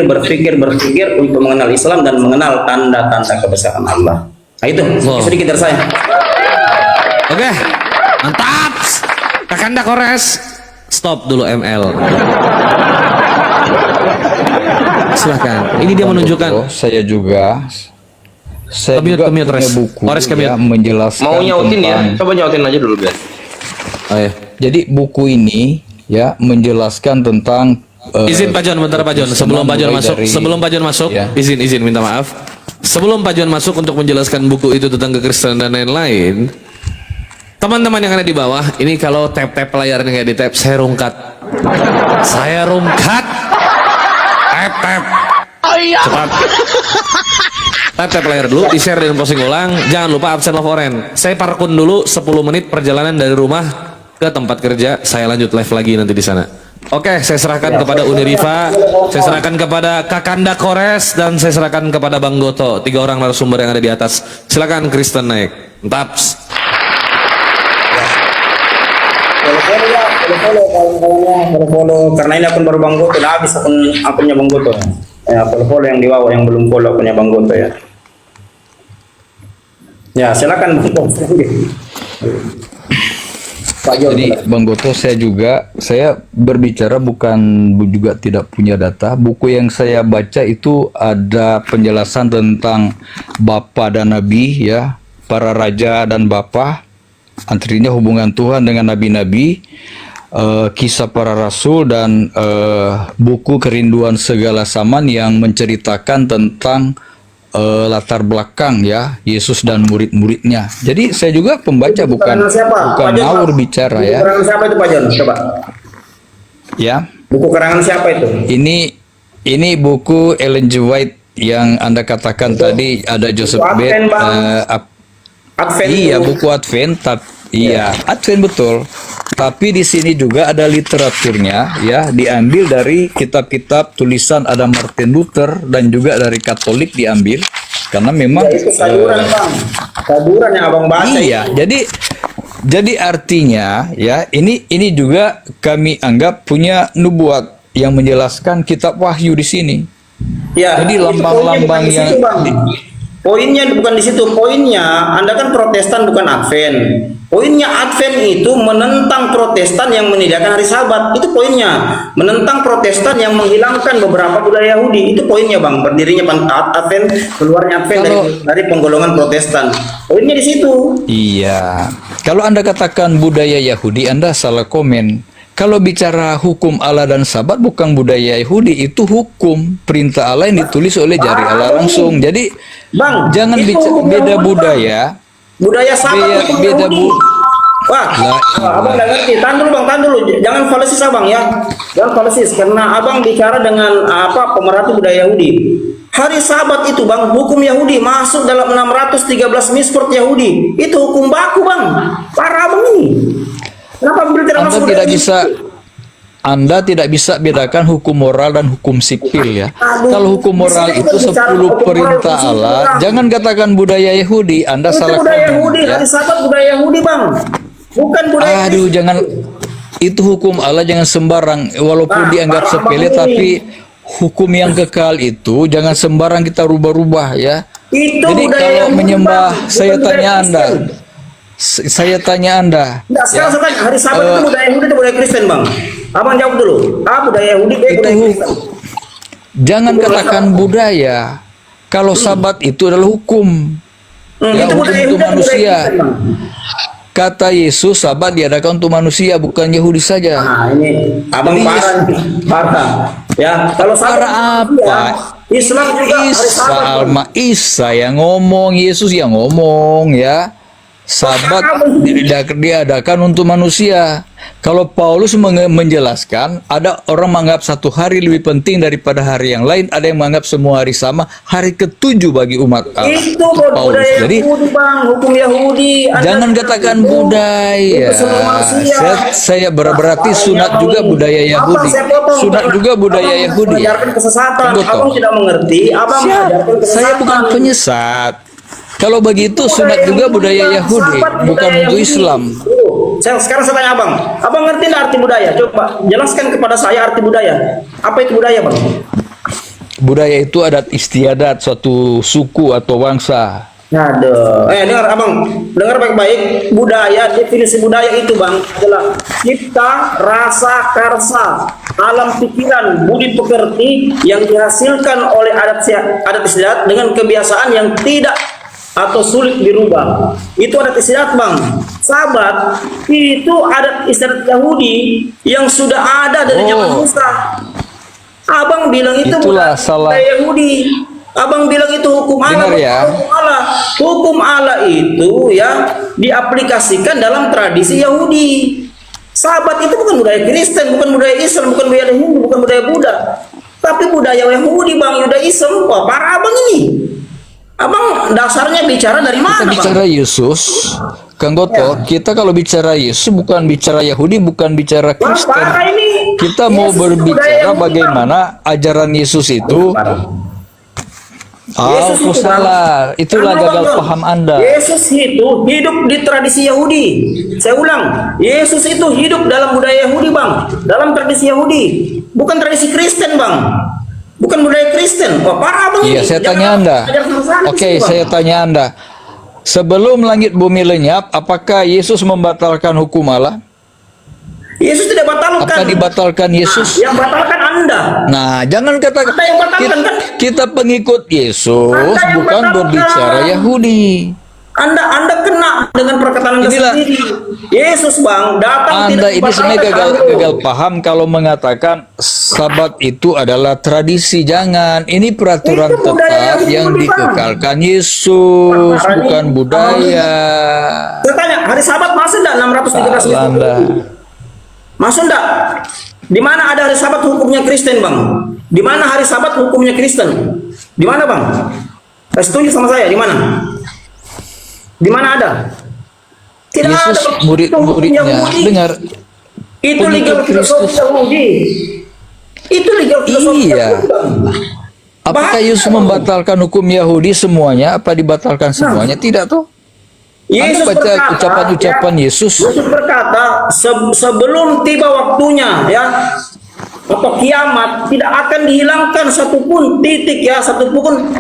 untuk mengenal Islam dan mengenal tanda-tanda kebesaran Allah. Nah itu sedikit dari saya. Oke, mantap. Kakanda Kores, stop dulu ML. Silahkan. Ini dia menunjukkan. Saya juga punya buku ya, menjelaskan mau nyautin ya, tentang, coba nyautin aja dulu guys. Oh ya. jadi buku ini ya menjelaskan tentang Izin Pak John, bentar Pak John. Sebelum Pak John masuk, ya. izin minta maaf. Sebelum Pak John masuk untuk menjelaskan buku itu tentang kekristenan dan lain-lain, teman-teman yang ada di bawah, ini kalau tap-tap layarnya nggak di tap, saya rungkat. Tap-tap. Cepat. Tap layar dulu, di share dan posting ulang. Jangan lupa absen laporan. Saya parkun dulu 10 menit perjalanan dari rumah ke tempat kerja. Saya lanjut live lagi nanti di sana. Oke, saya serahkan kepada Uniriva, saya serahkan kepada Kakanda Kores, dan saya serahkan kepada Bang Goto. 3 orang narasumber yang ada di atas. Silakan Kristen naik. Taps. Follow ya, follow kawan-kawannya, follow karena ini akun baru Bang Goto, udah habis akunnya Bang Goto. Ya, follow yang di bawah yang belum follow akunnya Bang Goto ya. Ya, silakan Bang Goto. Pak Jon. Jadi Bang Goto, saya berbicara bukan juga tidak punya data. Buku yang saya baca itu ada penjelasan tentang Bapa dan Nabi, ya, para raja dan Bapa, antaranya hubungan Tuhan dengan nabi-nabi, kisah para rasul, dan buku Kerinduan Segala Zaman yang menceritakan tentang latar belakang, ya, Yesus dan murid-muridnya. Jadi saya juga pembaca, bukan ngawur bicara, ya. Buku karangan siapa itu Pak Jon? Coba. Ya. Buku karangan siapa itu? Ini buku Ellen G. White yang Anda katakan tadi, ada Joseph Advent, Beth. Bang. Advent. Iya, buku Advent, iya, Advent betul. Tapi di sini juga ada literaturnya, ya, diambil dari kitab-kitab tulisan ada Martin Luther dan juga dari Katolik diambil, karena memang Ya, itu saduran Bang. Saduran yang Abang baca. iya. Jadi artinya, ya, ini juga kami anggap punya nubuat yang menjelaskan kitab Wahyu di sini. Ya, Jadi itu lambang-lambang poinnya bukan di yang situ, Bang. Poinnya bukan di situ. Poinnya, Anda kan Protestan bukan Advent. Poinnya Advent itu menentang Protestan yang menyediakan hari Sabat. Itu poinnya. Menentang Protestan yang menghilangkan beberapa budaya Yahudi. Itu poinnya, Bang. Berdirinya Advent, keluarnya Advent dari penggolongan Protestan. Poinnya di situ. Iya. Kalau Anda katakan budaya Yahudi, Anda salah komen. Kalau bicara hukum Allah dan Sabat bukan budaya Yahudi, itu hukum perintah Allah yang ditulis oleh jari Allah langsung. Jadi Bang, jangan itu bicara hukum beda Yahudi, budaya. Budaya Sabat hukum beda Yahudi. Wah, Lah, Abang nggak ngerti. Tahan dulu Bang, tahan dulu. Jangan falesis Abang ya. Jangan falesis karena Abang bicara dengan pemerhati budaya Yahudi. Hari Sabat itu Bang, hukum Yahudi masuk dalam 613 Misfort Yahudi. Itu hukum baku Bang. Parah Abang ini. Kenapa ambil tidak masuk Anda tidak bisa bedakan hukum moral dan hukum sipil, ya. Aduh, Kalau hukum moral di sini itu kita bicara 10 hukum perintah moral, Allah, Bang. jangan katakan budaya Yahudi, Anda Itu salah budaya komen, Yahudi, ya. hari Sabat budaya Yahudi Bang. Bukan budaya Aduh, jangan, itu hukum Allah, jangan sembarang. Walaupun Nah, dianggap parah sepele, banget tapi hukum yang kekal itu jangan sembarang kita rubah-rubah, ya. Itu Jadi budaya kalau Yahudi, menyembah, Bang. saya Bukan tanya budaya Anda, Kristen. saya tanya Anda, Enggak, sekarang saya tanya, hari Sabat itu budaya Yahudi atau budaya Kristen Bang? Abang jawab dulu. Budaya Yahudi itu budaya Kristen. jangan katakan budaya. Kalau Sabat itu adalah hukum. Ya, Itu untuk budaya Yahudi atau budaya manusia. Kristen Bang? Kata Yesus, Sabat diadakan untuk manusia, bukan Yahudi saja. Nah ini Abang Jadi, parah nih, parah. Ya, kalau Sabat Parah itu apa? Islam juga hari Sabat. Bang. Isa yang ngomong, Yesus yang ngomong, ya. Sabat diadakan untuk manusia. Kalau Paulus menjelaskan, ada orang menganggap satu hari lebih penting daripada hari yang lain, ada yang menganggap semua hari sama, hari ketujuh bagi umat Allah. Itu Paulus. budaya Jadi Yahudi Bang, hukum Yahudi. jangan katakan budaya. Saya berarti sunat juga budaya Yahudi. Sunat juga budaya Yahudi. Mengajarkan kesesatan. Betul. Abang tidak mengerti. Abang mengajarkan kesesatan. Saya bukan penyesat. Kalau begitu sunat juga budaya Yahudi, bukan untuk Islam. Sekarang saya tanya Abang ngerti nggak arti budaya? Coba jelaskan kepada saya arti budaya. Apa itu budaya Bang? Budaya itu adat istiadat suatu suku atau bangsa. Aduh, dengar Abang, dengar baik-baik. Budaya, definisi budaya itu Bang adalah cipta, rasa, karsa, alam pikiran, budi pekerti yang dihasilkan oleh adat istiadat dengan kebiasaan yang tidak atau sulit dirubah. Itu adat istiadat Bang. Sabat itu adat istiadat Yahudi yang sudah ada dari zaman Musa. Abang bilang itu Itulah bukan salah. budaya Yahudi. Abang bilang itu hukum Allah. Dengar ya. Hukum Allah. Hukum Allah itu ya diaplikasikan dalam tradisi Yahudi. Sabat itu bukan budaya Kristen, bukan budaya Islam, bukan budaya Hindu, bukan budaya Buddha. Tapi budaya Yahudi Bang, Yudaism. Wah, parah Abang ini. Abang dasarnya bicara dari Kita mana, bicara Bang? Yesus, Kang Goto, kita kalau bicara Yesus bukan bicara Yahudi, bukan bicara Bang, Kristen. parah ini. Kita mau Yesus itu budaya berbicara Yahudi, Bang. bagaimana ajaran Yesus itu. Yesus Aku itu, Bang. salah. Itulah Anu, gagal Bang, paham Anda. Yesus itu hidup di tradisi Yahudi. Saya ulang, Yesus itu hidup dalam budaya Yahudi, Bang. Dalam tradisi Yahudi, bukan tradisi Kristen, Bang. Bukan budaya Kristen. Wah, parah, Bang. Iya, ini. saya Jangan tanya Anda. ajar sama-sama di Oke, sini, Bang. saya tanya Anda. Sebelum langit bumi lenyap, apakah Yesus membatalkan hukum Allah? Yesus tidak batalkan. Apa dibatalkan Yesus? Yang batalkan Anda. Nah, jangan kata Anda yang batalkan, kan? kita pengikut Yesus, Anda yang bukan batalkan. berbicara Yahudi. Anda kena dengan perkataan Anda Inilah. sendiri. Yesus, Bang, datang Anda tidak ini sebenarnya membatalkan. gagal paham kalau mengatakan Sabat itu adalah tradisi. Jangan, ini peraturan Itu budaya tetap yang Yahudi, Bang. dikekalkan Yesus, Parah, bukan ini. budaya. Saya tanya, hari Sabat masuk enggak 613 Salah Anda. Masuk enggak? Di mana ada hari Sabat hukumnya Kristen, Bang? Di mana hari Sabat hukumnya Kristen? Di mana, Bang? Setuju sama saya, di mana? Di mana ada? Tidak Yesus ada. murid-muridnya Yahudi. dengar. Itu pengikut legal filosofi Kristus. Yahudi. Itu legal filosofi Iya. Yahudi, Bang. Apakah Bahkan- Yesus membatalkan hukum Yahudi semuanya? Apa dibatalkan semuanya? Tidak toh? Anda baca berkata, ucapan-ucapan ya, Yesus. Yesus berkata, sebelum tiba waktunya, ya, atau kiamat, tidak akan dihilangkan satupun titik, ya, satupun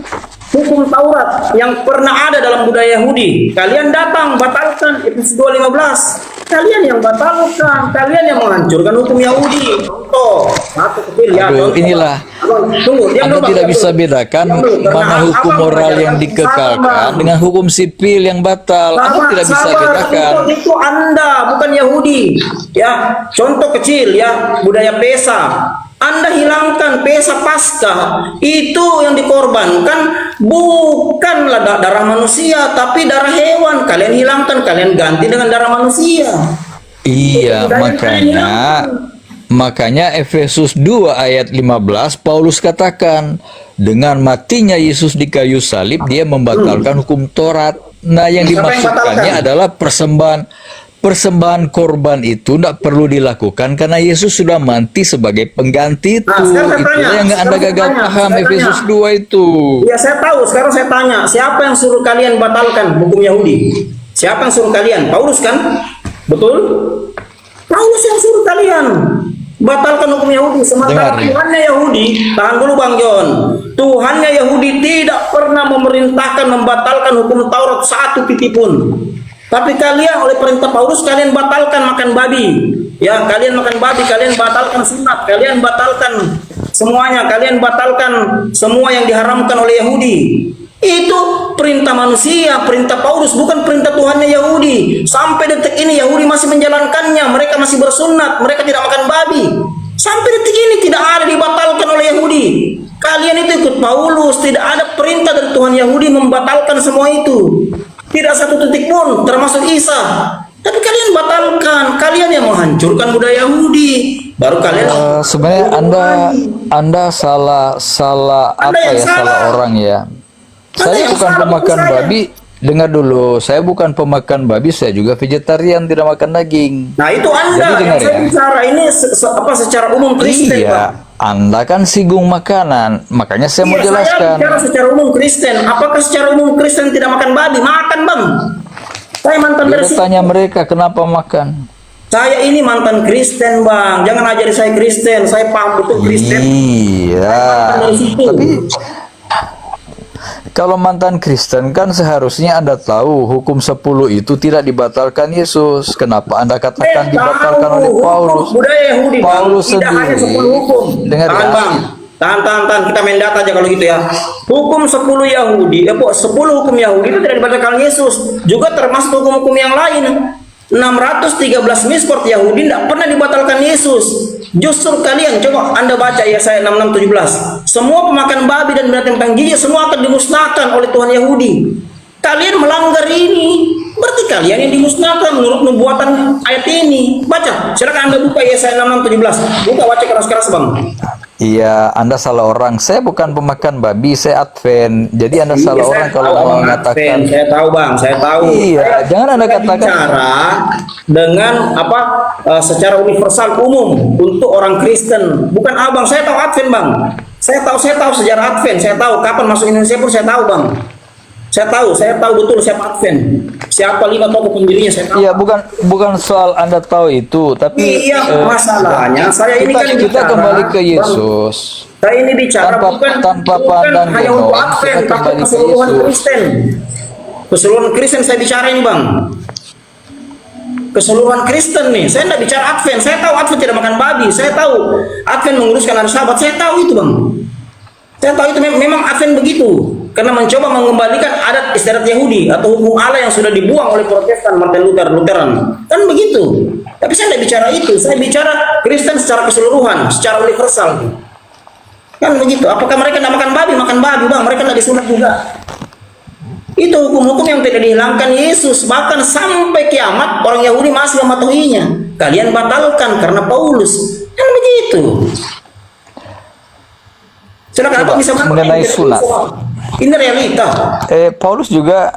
hukum Taurat yang pernah ada dalam budaya Yahudi. Kalian datang batalkan Efesus 2:15. Kalian yang batalkan, kalian yang menghancurkan hukum Yahudi. Contoh, satu kecil, ya. Aduh, contoh. inilah. Abang, tunggu, diam Anda dulu, Bang, tidak diam bisa dulu. bedakan Diam dulu, karena mana hukum Abang moral yang mengajarkan dikekalkan sama. dengan hukum sipil yang batal. Anda tidak bisa bedakan. Itu Anda, bukan Yahudi. Ya, contoh kecil, ya, budaya Pesa. Anda hilangkan Pesa Paskah, itu yang dikorbankan bukanlah darah manusia, tapi darah hewan. Kalian hilangkan, kalian ganti dengan darah manusia. Iya, makanya Efesus 2 ayat 15 Paulus katakan, dengan matinya Yesus di kayu salib dia membatalkan hukum Taurat. Nah, yang Siapa yang dimaksudkannya batalkan? adalah persembahan korban itu tidak perlu dilakukan karena Yesus sudah mati sebagai pengganti itu. Nah, sekarang saya Itulah tanya, yang Anda sekarang saya gagal tanya, paham saya Efesus tanya. 2 itu. Ya, saya tahu. Sekarang saya tanya, siapa yang suruh kalian batalkan hukum Yahudi? Siapa yang suruh kalian? Paulus, kan? Betul? Paulus yang suruh kalian batalkan hukum Yahudi. Sementara Dengar, ya. Tuhannya Yahudi, tahan dulu Bang John. Tuhannya Yahudi tidak pernah memerintahkan membatalkan hukum Taurat satu titik pun. Tapi kalian oleh perintah Paulus kalian batalkan makan babi. Ya, kalian makan babi, kalian batalkan sunat, kalian batalkan semuanya, kalian batalkan semua yang diharamkan oleh Yahudi. Itu perintah manusia, perintah Paulus, bukan perintah Tuhannya Yahudi. Sampai detik ini Yahudi masih menjalankannya, mereka masih bersunat, mereka tidak makan babi. Sampai detik ini tidak ada dibatalkan oleh Yahudi. Kalian itu ikut Paulus, tidak ada perintah dari Tuhan Yahudi membatalkan semua itu. Tidak satu titik pun, termasuk Isa. Tapi kalian batalkan, kalian yang menghancurkan budaya Yahudi. Baru kalian Sebenarnya Anda salah Anda yang salah. orang ya. Saya yang bukan salah, pemakan bukan saya. babi. Dengar dulu, saya bukan pemakan babi, saya juga vegetarian, tidak makan daging. Nah, itu Anda Jadi dengar yang saya ya. bicara ini secara umum Kristen, Pak. Iya, Anda kan singgung makanan, makanya saya mau Iya, jelaskan. saya bicara secara umum Kristen. Apakah secara umum Kristen tidak makan babi? Makan, Bang. Saya mantan dari Kita situ. tanya mereka kenapa makan. Saya ini mantan Kristen, Bang. Jangan ajari saya Kristen. Saya paham betul Kristen. Iya, Mantan dari situ. tapi kalau mantan Kristen kan seharusnya Anda tahu hukum 10 itu tidak dibatalkan Yesus. Kenapa Anda katakan dibatalkan oleh Paulus? Budaya Yahudi, Bang. Paulus Tidak hanya 10 hukum. Dengar Tahan, ya. Bang. Tahan. Kita main data aja kalau gitu ya. Hukum 10 Yahudi, 10 hukum Yahudi itu tidak dibatalkan Yesus. Juga termasuk hukum-hukum yang lain. 613 miskot Yahudi tidak pernah dibatalkan Yesus. Justru kalian coba Anda baca Yesaya 66:17. Semua pemakan babi dan binatang penggigit semua akan dimusnahkan oleh Tuhan Yahudi. Kalian melanggar ini, berarti kalian yang dimusnahkan menurut nubuatan ayat ini. Baca, silakan Anda buka Yesaya 66:17. Buka, baca keras-keras, Bang. Iya, Anda salah orang. Saya bukan pemakan babi, saya Advent. Jadi Anda Iya, salah saya orang kalau tahu, Abang mengatakan. Advent. Saya tahu bang, saya tahu. Iya, jangan Anda Saya katakan. bicara dengan apa secara universal umum untuk orang Kristen. Bukan abang, saya tahu Advent bang. Saya tahu sejarah Advent. Saya tahu kapan masuk Indonesia pun saya tahu bang. Saya tahu betul siapa Advent. Siapa 5 tokoh pendirinya saya tahu. Iya, bukan soal Anda tahu itu, tapi Iya, masalahnya saya ini kan kita bicara, kembali ke Bang. Yesus. Saya ini bicara Tanpa bukan pandang hanya untuk doang, Advent, kita tapi kembali ke keseluruhan Yesus. Kristen. Keseluruhan Kristen saya bicara ini bang. Keseluruhan Kristen nih. Saya tidak bicara Advent. Saya tahu Advent tidak makan babi. Saya tahu Advent menguruskan hari Sabat. Saya tahu itu bang. Saya tahu itu memang Advent begitu. Karena mencoba mengembalikan adat istiadat Yahudi atau hukum Allah yang sudah dibuang oleh Protestan, Martin Luther, Lutheran. Kan begitu. Tapi saya tidak bicara itu. Saya bicara Kristen secara keseluruhan, secara universal. Kan begitu. Apakah mereka tidak makan babi? Makan babi bang. Mereka tidak disunat juga. Itu hukum-hukum yang tidak dihilangkan Yesus. Bahkan sampai kiamat orang Yahudi masih mematuhinya. Kalian batalkan karena Paulus. Kan begitu. Silakan apa bisa mengenai sunat. Ini realita. Paulus juga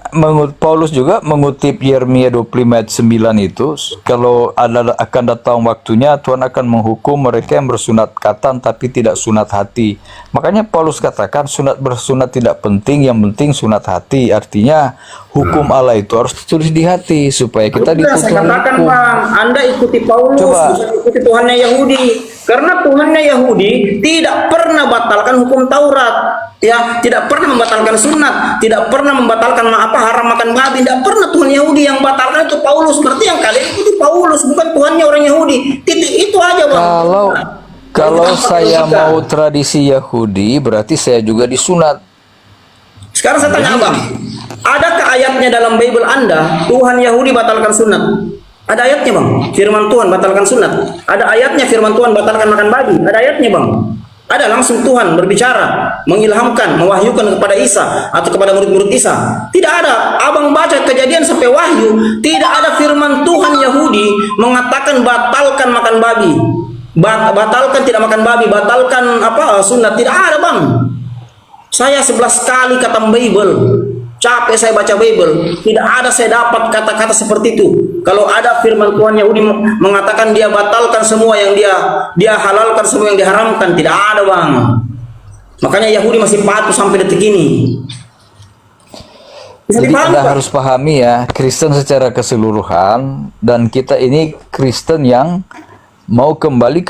mengutip Yeremia 25 ayat 9 itu, kalau akan datang waktunya Tuhan akan menghukum mereka yang bersunat katan tapi tidak sunat hati. Makanya Paulus katakan bersunat tidak penting, yang penting sunat hati. Artinya hukum Allah itu harus ditulis di hati supaya kita dituntut Saya katakan hukum. bang, Anda ikuti Paulus, Coba. bukan ikuti Tuhannya Yahudi. Karena Tuhannya Yahudi tidak pernah batalkan hukum Taurat, ya, tidak pernah membatalkan sunat, tidak pernah membatalkan haram makan babi, tidak pernah. Tuhan Yahudi yang batalkan itu Paulus. Berarti yang kalian ikuti Paulus, bukan Tuhannya orang Yahudi. Titik itu aja bang. Kalau saya mau tradisi Yahudi, berarti saya juga disunat. Sekarang saya tanya abang, adakah ayatnya dalam Bible Anda Tuhan Yahudi batalkan sunat? Ada ayatnya bang, firman Tuhan batalkan sunat. Ada ayatnya firman Tuhan batalkan makan babi. Ada ayatnya bang. Ada langsung Tuhan berbicara, mengilhamkan, mewahyukan kepada Isa atau kepada murid-murid Isa. Tidak ada. Abang baca Kejadian sampai Wahyu, tidak ada firman Tuhan Yahudi mengatakan batalkan makan babi, batalkan tidak makan babi, batalkan sunat. Tidak ada bang. Saya 11 kali kata Bible. Capek saya baca Bible, tidak ada saya dapat kata-kata seperti itu. Kalau ada firman Tuhan Yahudi mengatakan dia batalkan semua yang dia halalkan semua yang diharamkan, tidak ada bang. Makanya Yahudi masih patuh sampai detik ini. Bisa Jadi dipahami, Anda Pak? harus pahami ya, Kristen secara keseluruhan, dan kita ini Kristen yang mau kembali.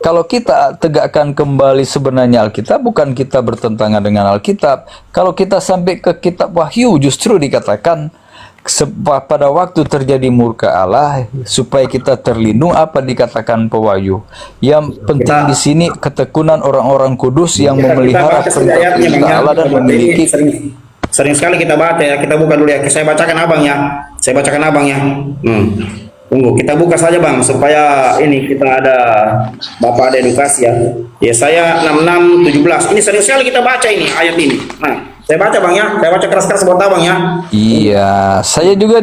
Kalau kita tegakkan kembali sebenarnya Alkitab, bukan kita bertentangan dengan Alkitab. Kalau kita sampai ke kitab Wahyu, justru dikatakan pada waktu terjadi murka Allah, supaya kita terlindung, apa dikatakan pewahyu. Yang penting di sini ketekunan orang-orang kudus yang memelihara perintah Allah dan memiliki. Sering sekali kita baca ya. Kita buka dulu ya. Saya bacakan abang ya. Tunggu, kita buka saja bang, supaya ini kita ada Bapak ada edukasi ya. Yesaya 66:17. Ini sering sekali kita baca ini ayat ini. Nah, saya baca bang ya, saya baca keras-keras buat abang ya. Iya, saya juga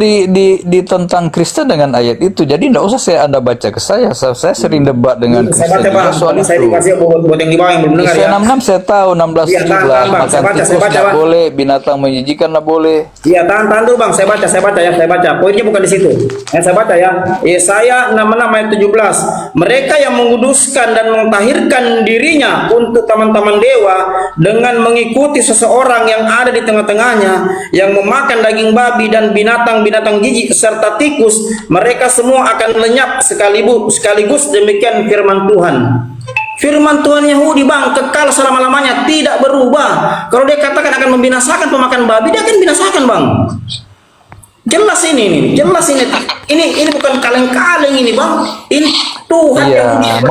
ditentang Kristen dengan ayat itu. Jadi tidak usah Anda baca ke saya. Saya sering debat dengan Saya Kristen baca bang, juga soal saya itu. dikasih buat yang di bawah yang belum dengar Yesaya ya. 66 saya tahu, 16 Iya, 17 tahan, Bang. makan Saya baca, tikus nggak Bang. boleh, binatang menjijikan nggak boleh. Iya, tahan dulu bang, saya baca ya, saya baca. Poinnya bukan di situ. Saya baca ya. Yesaya 66 ayat 17. Mereka yang menguduskan dan mentahirkan dirinya untuk teman-teman dewa dengan mengikuti seseorang yang ada di tengah-tengahnya, yang memakan daging babi dan binatang-binatang jijik serta tikus, mereka semua akan lenyap sekaligus. Demikian firman Tuhan. Firman Tuhan Yahudi bang kekal selama-lamanya, tidak berubah. Kalau dia katakan akan membinasakan pemakan babi, dia akan binasakan bang. Jelas ini. Ini bukan kaleng-kaleng ini bang. Ini Tuhan Yahudi. Iya,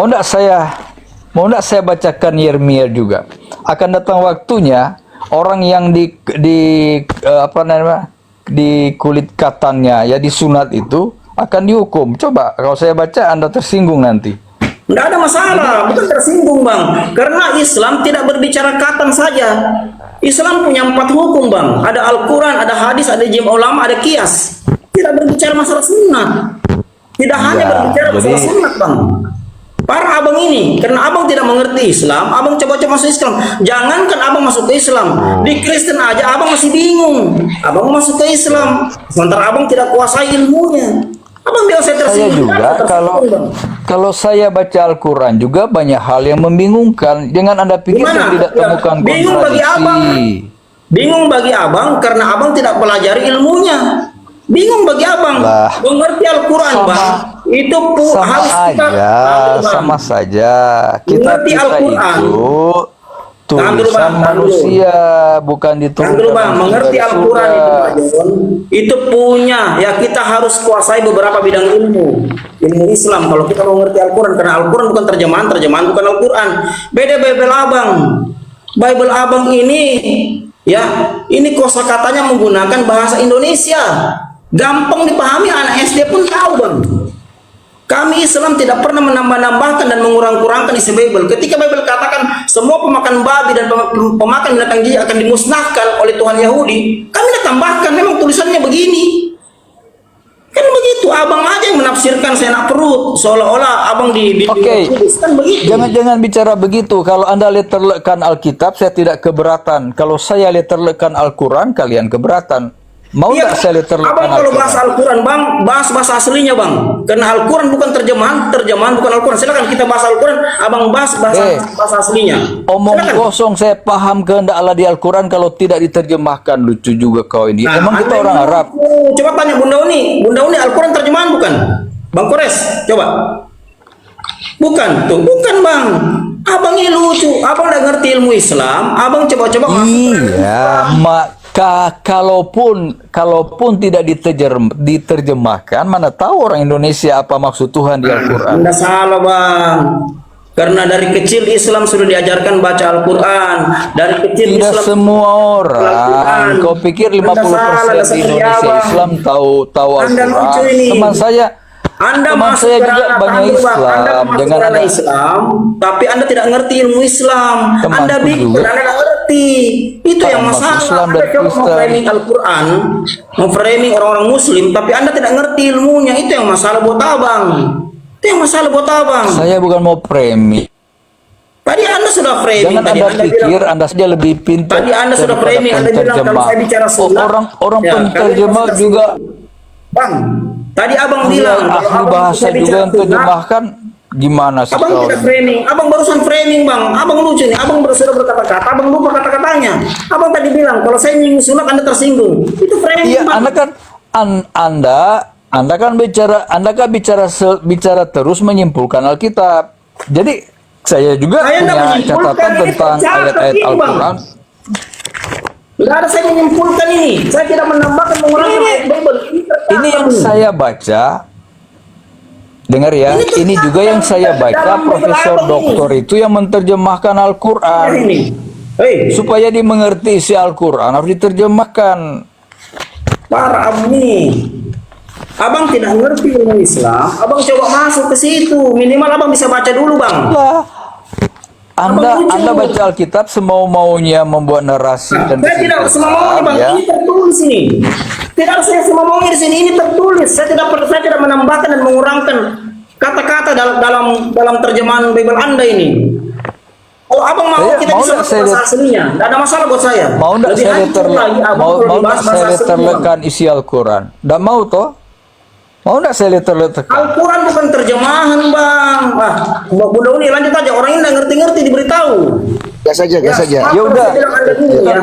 mau enggak saya bacakan Yeremia juga. Akan datang waktunya orang yang di kulit katannya ya disunat itu akan dihukum. Coba kalau saya baca Anda tersinggung nanti. Tidak ada masalah, bukan tersinggung bang. Karena Islam tidak berbicara katan saja. Islam punya 4 hukum bang. Ada Al-Quran, ada hadis, ada ijma ulama, ada qiyas. Tidak berbicara masalah sunat. Tidak hanya berbicara masalah sunat bang. Para abang ini, karena abang tidak mengerti Islam, abang coba-coba masuk Islam. Jangankan abang masuk ke Islam, di Kristen aja abang masih bingung. Abang masuk ke Islam, sementara abang tidak kuasai ilmunya. Abang bilang saya Saya tersinggung. juga kalau saya baca Al-Quran juga banyak hal yang membingungkan. Jangan Anda pikir saya Gimana? tidak temukan Bingung bagi abang. kontradiksi. Bingung bagi abang karena abang tidak pelajari ilmunya. Bingung bagi abang. Lah. Mengerti Al-Quran, Bang. Itu Sama harus kita aja, Bang. sama saja. Mengerti Kita Al-Quran. itu Tahan dulu, tulisan Bang, tahan dulu. manusia, bukan Yang diturunkan dulu Bang, langsung mengerti dari Al-Quran itu surga. Pak John, itu punya, ya kita harus kuasai beberapa bidang ilmu Islam kalau kita mau mengerti Al-Quran, karena Al-Quran bukan terjemahan bukan Al-Quran. Beda Bible Abang. Bible Abang ini, ya, ini kosakatanya menggunakan bahasa Indonesia. Gampang dipahami, anak SD pun tahu Bang. Kami Islam tidak pernah menambah-nambahkan dan mengurang-kurangkan isi Bible. Ketika Bible katakan semua pemakan babi dan pemakan binatang jijik akan dimusnahkan oleh Tuhan Yahudi, kami tidak tambahkan, memang tulisannya begini. Kan begitu, abang aja yang menafsirkan seenak perut, seolah-olah abang di Oke, kan begitu. jangan bicara begitu. Kalau Anda letterlekan Alkitab, saya tidak keberatan. Kalau saya letterlekan Al-Quran, kalian keberatan. Mau Iya, nggak saya letterlekan abang kalau Al-Quran? bahas Al-Quran Bang, bahas bahasa aslinya Bang. Karena Al-Quran bukan terjemahan bukan Al-Quran. Silakan kita bahas Al-Quran, abang bahas bahasa aslinya. Omong Silakan. kosong, saya paham kehendak Allah di Al-Quran kalau tidak diterjemahkan. Lucu juga kau ini. Nah, Emang kita Anda orang ini- Arab. Coba tanya Bunda Uni Al-Quran terjemahan bukan? Bang Kores, coba. Bukan tuh, bukan Bang. Abang ini lucu, abang udah ngerti ilmu Islam, abang coba-coba masuk ke Iya, maka kalaupun tidak diterjemahkan, mana tahu orang Indonesia apa maksud Tuhan di Al-Quran. Anda salah Bang. Karena dari kecil Islam sudah diajarkan baca Al-Quran. Dari kecil Tidak Islam semua Al-Quran. orang. Kau pikir Anda salah, 50% di Indonesia Bang. Islam tahu Anda lucu Al-Quran. ini. Teman Masuk saya ke juga ranah banyak tahan dulu, Bang. Islam. Anda masuk Jangan ke ranah Anda Islam, tapi Anda tidak ngerti ilmu Islam. Temanku Anda bikin, juga. Anda tidak ngerti. Itu yang Masuk masalah. Islam Anda dan coba Kristen. memframing Al-Quran, memframing orang-orang Muslim, tapi Anda tidak ngerti ilmunya. Itu yang masalah buat abang. Itu yang masalah buat abang. saya bukan mau premi. Tadi Anda sudah framing. Jangan Tadi Anda Anda pikir bilang, Anda saja lebih pintar. Tadi Anda sudah daripada framing, Anda bilang kalau saya bicara sunnah, orang ya, penterjemah kalian juga. Bang, tadi abang Dia bilang kalau ahli abang bahasa bisa juga bicara yang sunnah, terjemahkan. Gimana sih abang kau? tidak framing, abang barusan framing Bang, abang lucu nih, abang sudah berkata-kata, abang lupa kata-katanya. Abang tadi bilang kalau saya nyinggung sunat Anda tersinggung, itu framing Iya, Bang. Anda kan Anda kan bicara terus menyimpulkan Alkitab. Jadi saya juga Saya punya tidak menyimpulkan, catatan ini tentang tercatat ayat-ayat ini, Bang. Al-Quran. Tidak ada saya menyimpulkan ini, saya tidak menambahkan mengurangkan ayat Bible. Ini yang saya baca. Dengar ya, ini juga yang saya baca. Profesor doktor itu yang menerjemahkan Al-Quran. Ini, hei, Supaya dimengerti isi Al-Quran harus diterjemahkan. para abang ini, abang tidak ngerti ilmu Islam, abang coba masuk ke situ, minimal abang bisa baca dulu Bang. Lah, Abang lucu. Anda baca Alkitab semau-maunya membuat narasi dan Saya tidak semamaunya Bang, ya. ini tertulis ini. Tidak saya semamaunya di sini, ini tertulis. Saya tidak menambahkan dan mengurangkan kata-kata dalam terjemahan Bible Anda ini. Kalau abang mau kita mau bisa nggak masuk saya bahasa aslinya, tidak ada masalah buat saya. Mau nggak Lebih saya hancur lagi abang mau kalau nggak dibahas saya bahasa aslinya, Bang. letterlekan isi Al-Quran? Nggak mau toh? Mau nggak saya letterlekan? Al-Quran bukan terjemahan Bang. Bunda Uni lanjut aja, orang ini nggak ngerti-ngerti diberitahu. Gas saja. Ya udah.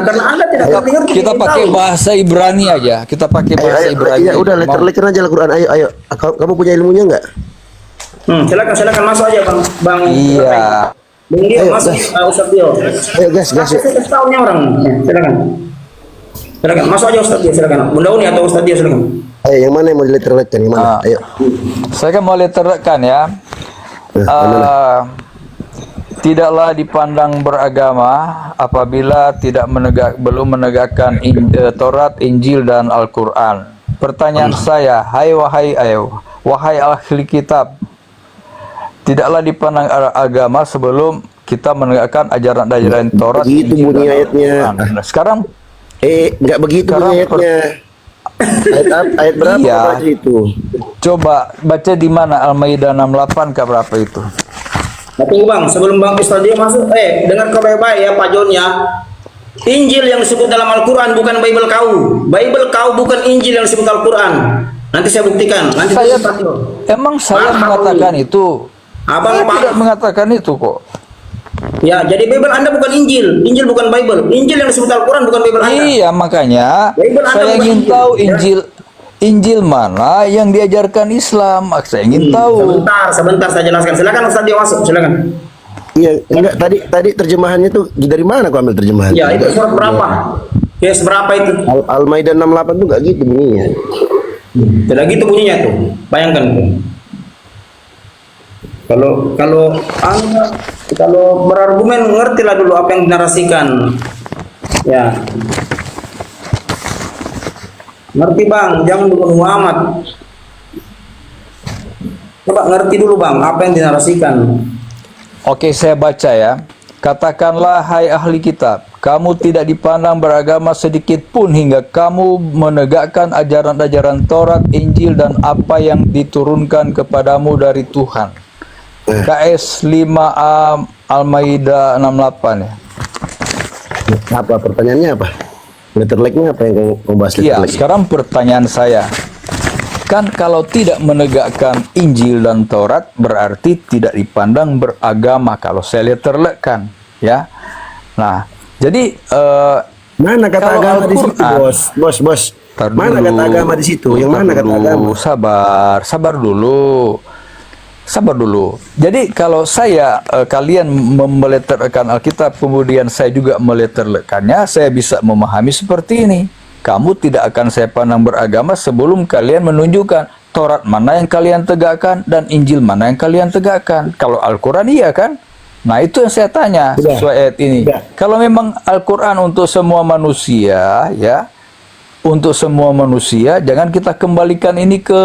Karena Anda tidak ngerti-ngerti. Kita pakai bahasa Ibrani aja. Kita pakai bahasa Ibrani. Ya udah, Mau- letter aja Al-Quran. Ayo. Kamu punya ilmunya enggak? Silakan masuk aja Bang. Iya. Bung Dio, Ayo, masuk gas. Ustaz Dio. Ayo gas. Saya kasih tahunya orang. Ya, silakan masuk aja Ustaz Dio, silakan. Bunda Uni atau Ustaz Dio, silakan. Ayo, yang mana yang mau diletterlekan? Yang mana? Ayo. Saya kan mau letterlekan ya. Tidaklah dipandang beragama apabila belum menegakkan Taurat, Injil dan Al-Quran. Pertanyaan saya, wahai ahli kitab, tidaklah dipandang agama sebelum kita menegakkan ajaran-ajaran Taurat, Begitu Injil, bunyi dan ayatnya. Al-Quran. Nah, sekarang Enggak begitu Sekarang bunyi ayatnya. Ayat berapa Iya. baca itu? coba baca di mana Al-Maidah 68 ke berapa itu? Tapi Bang, sebelum Bang Pistol dia masuk, dengar kau baik-baik ya Pak Jon ya. Injil yang disebut dalam Al-Quran bukan Bible kau. Bible kau bukan Injil yang disebut Al-Quran. Nanti saya buktikan. Nanti Saya Pak saya mengatakan itu. Abang Saya Pak. tidak mengatakan itu kok. Ya, jadi Bible Anda bukan Injil. Injil bukan Bible. Injil yang disebut Al-Quran bukan Bible Anda. Iya, makanya Bible Anda saya bukan ingin Injil, tahu ya. Injil mana yang diajarkan Islam. Saya ingin tahu. Sebentar saya jelaskan. Silakan Ustaz dia masuk, silakan. Iya, enggak tadi terjemahannya tuh dari mana kau ambil terjemahan? Ya, itu surat berapa? Yes, berapa itu? Al-Maidah 68 tuh enggak gitu bunyinya. Tidak gitu bunyinya tuh. Bayangkan tuh. Kalau berargumen ngertilah dulu apa yang dinarasikan. Ya. Ngerti Bang, jangan dulu amat. Coba ngerti dulu Bang apa yang dinarasikan. Oke, saya baca ya. Katakanlah, hai ahli kitab, kamu tidak dipandang beragama sedikit pun hingga kamu menegakkan ajaran-ajaran Taurat, Injil, dan apa yang diturunkan kepadamu dari Tuhan. KS 5A Al-Maidah 68 ya. Apa pertanyaannya apa? Letter like-nya apa yang kau bahas letter Iya, like? sekarang pertanyaan saya. Kan kalau tidak menegakkan Injil dan Taurat berarti tidak dipandang beragama kalau saya lihat terlekan ya. Nah, jadi Mana kata kalau agama di situ, Al-Quran- bos? Tar Mana dulu. kata agama di situ? Yang Tar mana kata dulu. agama? Sabar dulu. Jadi kalau saya kalian meleterkan Alkitab kemudian saya juga meleterkannya, saya bisa memahami seperti ini. Kamu tidak akan saya pandang beragama sebelum kalian menunjukkan Taurat mana yang kalian tegakkan dan Injil mana yang kalian tegakkan. Kalau Al-Quran iya kan? Nah itu yang saya tanya Sudah. sesuai ayat ini. Sudah. Kalau memang Al-Quran untuk semua manusia ya, untuk semua manusia, jangan kita kembalikan ini ke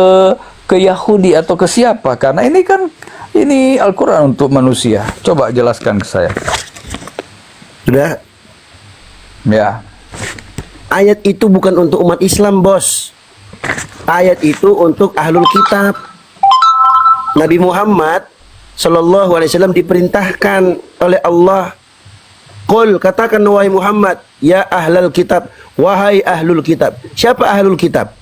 Yahudi atau ke siapa, karena ini kan ini Al-Quran untuk manusia. Coba jelaskan ke saya. Sudah. Ya. Ayat itu bukan untuk umat Islam, bos. Ayat itu untuk ahlul kitab. Nabi Muhammad Sallallahu Alaihi Wasallam diperintahkan oleh Allah. Qul, katakan wahai Muhammad, ya ahlul kitab, wahai ahlul kitab. Siapa ahlul kitab?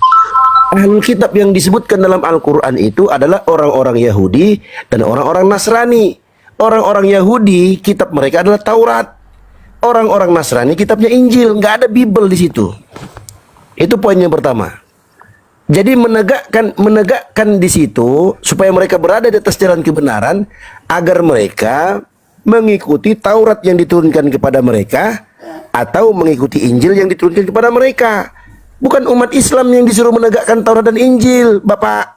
Ahlul kitab yang disebutkan dalam Al-Quran itu adalah orang-orang Yahudi dan orang-orang Nasrani. Orang-orang Yahudi, kitab mereka adalah Taurat. Orang-orang Nasrani, kitabnya Injil. Nggak ada Bible di situ. Itu poin yang pertama. Jadi menegakkan di situ supaya mereka berada di atas jalan kebenaran agar mereka mengikuti Taurat yang diturunkan kepada mereka atau mengikuti Injil yang diturunkan kepada mereka. Bukan umat Islam yang disuruh menegakkan Taurat dan Injil, Bapak.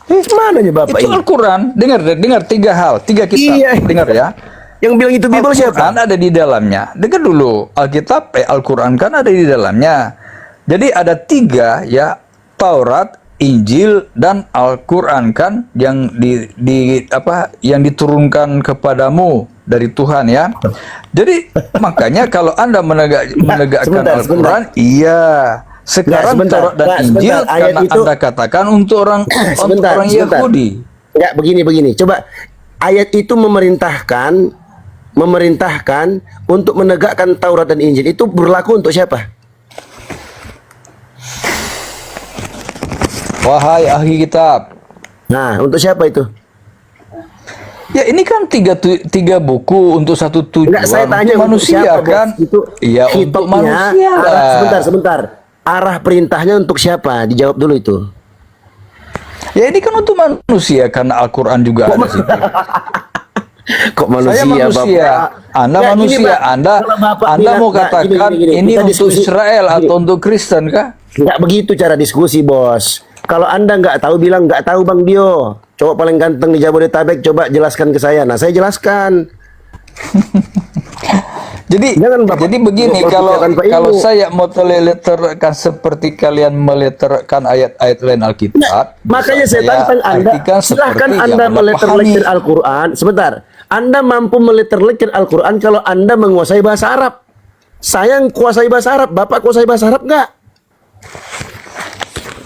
Mana nih Bapak Itu ini? Al-Quran. Dengar tiga hal, tiga kitab. Iya. Dengar ya. Yang bilang itu Bible siapa? Al-Quran ada di dalamnya. Dengar dulu, Alkitab, Al-Quran kan ada di dalamnya. Jadi ada tiga ya, Taurat, Injil dan Al-Quran kan yang yang diturunkan kepadamu dari Tuhan ya. Jadi makanya kalau Anda menegakkan sebentar. Al-Quran, iya. Sekarang sebentar. Taurat dan Nggak, Injil sebentar. Ayat karena itu- Anda katakan untuk orang Sebentar. Yahudi. Enggak, begini. Coba ayat itu memerintahkan untuk menegakkan Taurat dan Injil. Itu berlaku untuk siapa? Wahai ahli kitab. Nah, untuk siapa itu? Ya ini kan tiga buku untuk satu tujuan. Enggak, saya tanya untuk untuk manusia siapa, Bos? kan? Itu Iya untuk hitopnya, manusia. sebentar. Arah perintahnya untuk siapa? Dijawab dulu itu. Ya ini kan untuk manusia karena Al-Quran juga ada situ. Kok manusia, Saya manusia, Bapak? Anda Nggak, gini, manusia, Pak. Anda Kalau Bapak Anda bilang, mau nggak, katakan gini. ini Kita untuk diskusi. Israel Gini. atau untuk Kristen kah? Nggak begitu cara diskusi, Bos. Kalau Anda nggak tahu, bilang nggak tahu, Bang Dio. Coba paling ganteng di Jabodetabek, coba jelaskan ke saya. Nah, saya jelaskan. Jangan, Bapak. Jadi begini, Bapak kalau tanpa ilmu. kalau saya mau meleterkan seperti kalian meleterkan ayat-ayat lain Alkitab, Makanya saya tantang Anda, artikan silahkan seperti Anda yang meleter-leter pahami. Al-Quran. Sebentar, Anda mampu meleter-leter Al-Quran kalau Anda menguasai bahasa Arab. Saya kuasai bahasa Arab, Bapak kuasai bahasa Arab nggak?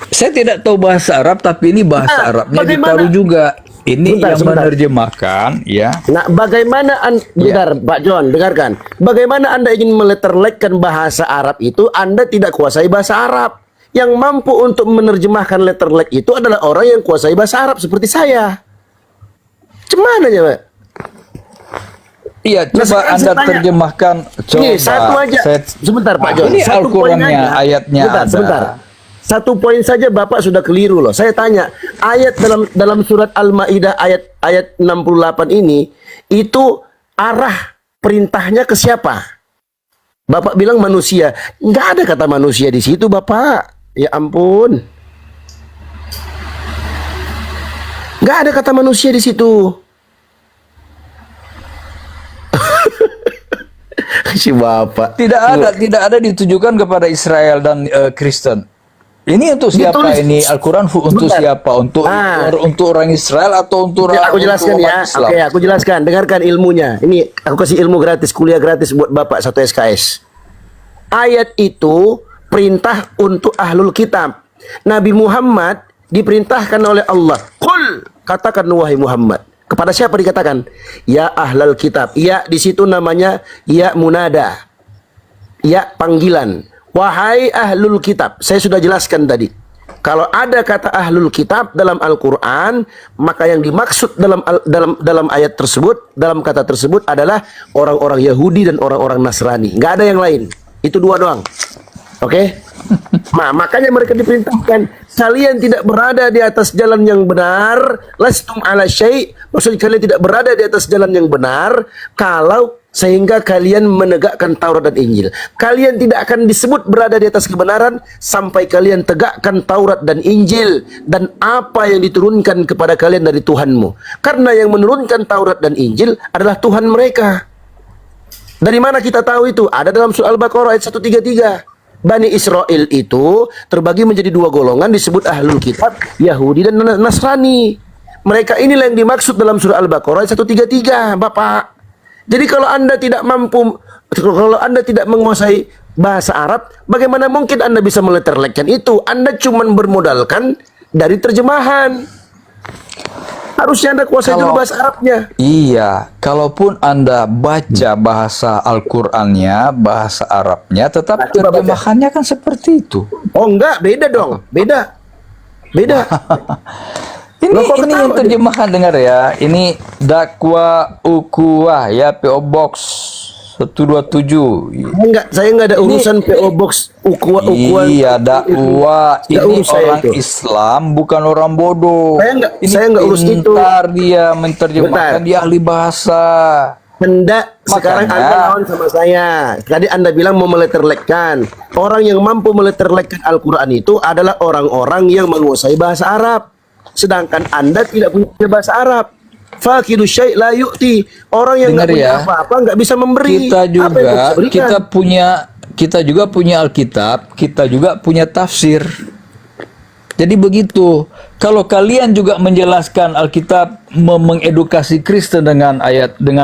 Saya tidak tahu bahasa Arab, tapi ini bahasa Arabnya bagaimana? ditaruh juga. Ini Sebentar, yang sebentar. menerjemahkan, ya. Nah, bagaimana bentar, Pak John, dengarkan. Bagaimana Anda ingin meleterlekkan bahasa Arab itu, Anda tidak kuasai bahasa Arab. Yang mampu untuk menerjemahkan letterlek itu adalah orang yang kuasai bahasa Arab seperti saya. Cemana ya, Pak? Iya, Nah, coba sekarang Anda saya tanya. terjemahkan. Coba. Nih, satu aja. Sebentar, Pak John. Ini Satu poin Al-Qurannya, aja. ayatnya ada. Sebentar. Satu poin saja Bapak sudah keliru loh. Saya tanya, ayat dalam surat Al-Maidah ayat 68 ini itu arah perintahnya ke siapa? Bapak bilang manusia. Nggak ada kata manusia di situ, Bapak. Ya ampun. Nggak ada kata manusia di situ. Si Bapak. Tidak ada ditujukan kepada Israel dan Kristen. Ini untuk siapa Ditulis. ini? Al-Quran untuk Sebentar. siapa? Untuk orang Israel atau untuk Oke, aku untuk jelaskan umat ya. Islam? Oke, aku jelaskan. Dengarkan ilmunya. Ini aku kasih ilmu gratis, kuliah gratis buat Bapak satu SKS. Ayat itu perintah untuk ahlul kitab. Nabi Muhammad diperintahkan oleh Allah. Qul, katakan wahai Muhammad. Kepada siapa dikatakan? Ya ahlul kitab. Ya di situ namanya ya munada. Ya panggilan. Wahai ahlul kitab. Saya sudah jelaskan tadi. Kalau ada kata ahlul kitab dalam Al-Quran, maka yang dimaksud dalam ayat tersebut, dalam kata tersebut adalah orang-orang Yahudi dan orang-orang Nasrani. Nggak ada yang lain. Itu dua doang. Oke? Nah, makanya mereka diperintahkan, kalian tidak berada di atas jalan yang benar, lastum ala syai', maksudnya kalian tidak berada di atas jalan yang benar kalau sehingga kalian menegakkan Taurat dan Injil. Kalian tidak akan disebut berada di atas kebenaran sampai kalian tegakkan Taurat dan Injil dan apa yang diturunkan kepada kalian dari Tuhanmu. Karena yang menurunkan Taurat dan Injil adalah Tuhan mereka. Dari mana kita tahu itu? Ada dalam surah Al-Baqarah ayat 133. Bani Israel itu terbagi menjadi dua golongan, disebut ahlul kitab, Yahudi dan Nasrani. Mereka inilah yang dimaksud dalam surah Al-Baqarah ayat 133, Bapak. Jadi kalau Anda tidak mampu, kalau Anda tidak menguasai bahasa Arab, bagaimana mungkin Anda bisa meleterlekkan itu? Anda cuma bermodalkan dari terjemahan. Harusnya Anda kuasai dulu bahasa Arabnya. Iya, kalaupun Anda baca bahasa Al-Qur'annya, bahasa Arabnya, tetap terjemahannya kan seperti itu. Oh enggak, beda dong. Beda. Beda. Ini Loh, kok ini yang ketawa terjemahan, dengar ya. Ini dakwa ukuah ya, PO Box 127. Enggak, saya enggak ada urusan PO Box ukuan. Iya, dakwah. Nggak Ini urus saya orang itu. Islam, bukan orang bodoh. Saya nggak urus itu. Pintar dia menerjemahkan, Bentar. dia ahli bahasa. Hendak sekarang Makanya- Anda lawan sama saya. Tadi Anda bilang mau meleterlekkan. Orang yang mampu meleterlekkan Al-Quran itu adalah orang-orang yang menguasai bahasa Arab. Sedangkan Anda tidak punya bahasa Arab. Fakidu syai' la yu'ti. Orang yang nggak Dengar punya ya. apa-apa nggak bisa memberi. Kita Apa yang juga bisa berikan? kita juga punya Alkitab, kita juga punya tafsir. Jadi begitu. Kalau kalian juga menjelaskan Alkitab, mengedukasi Kristen dengan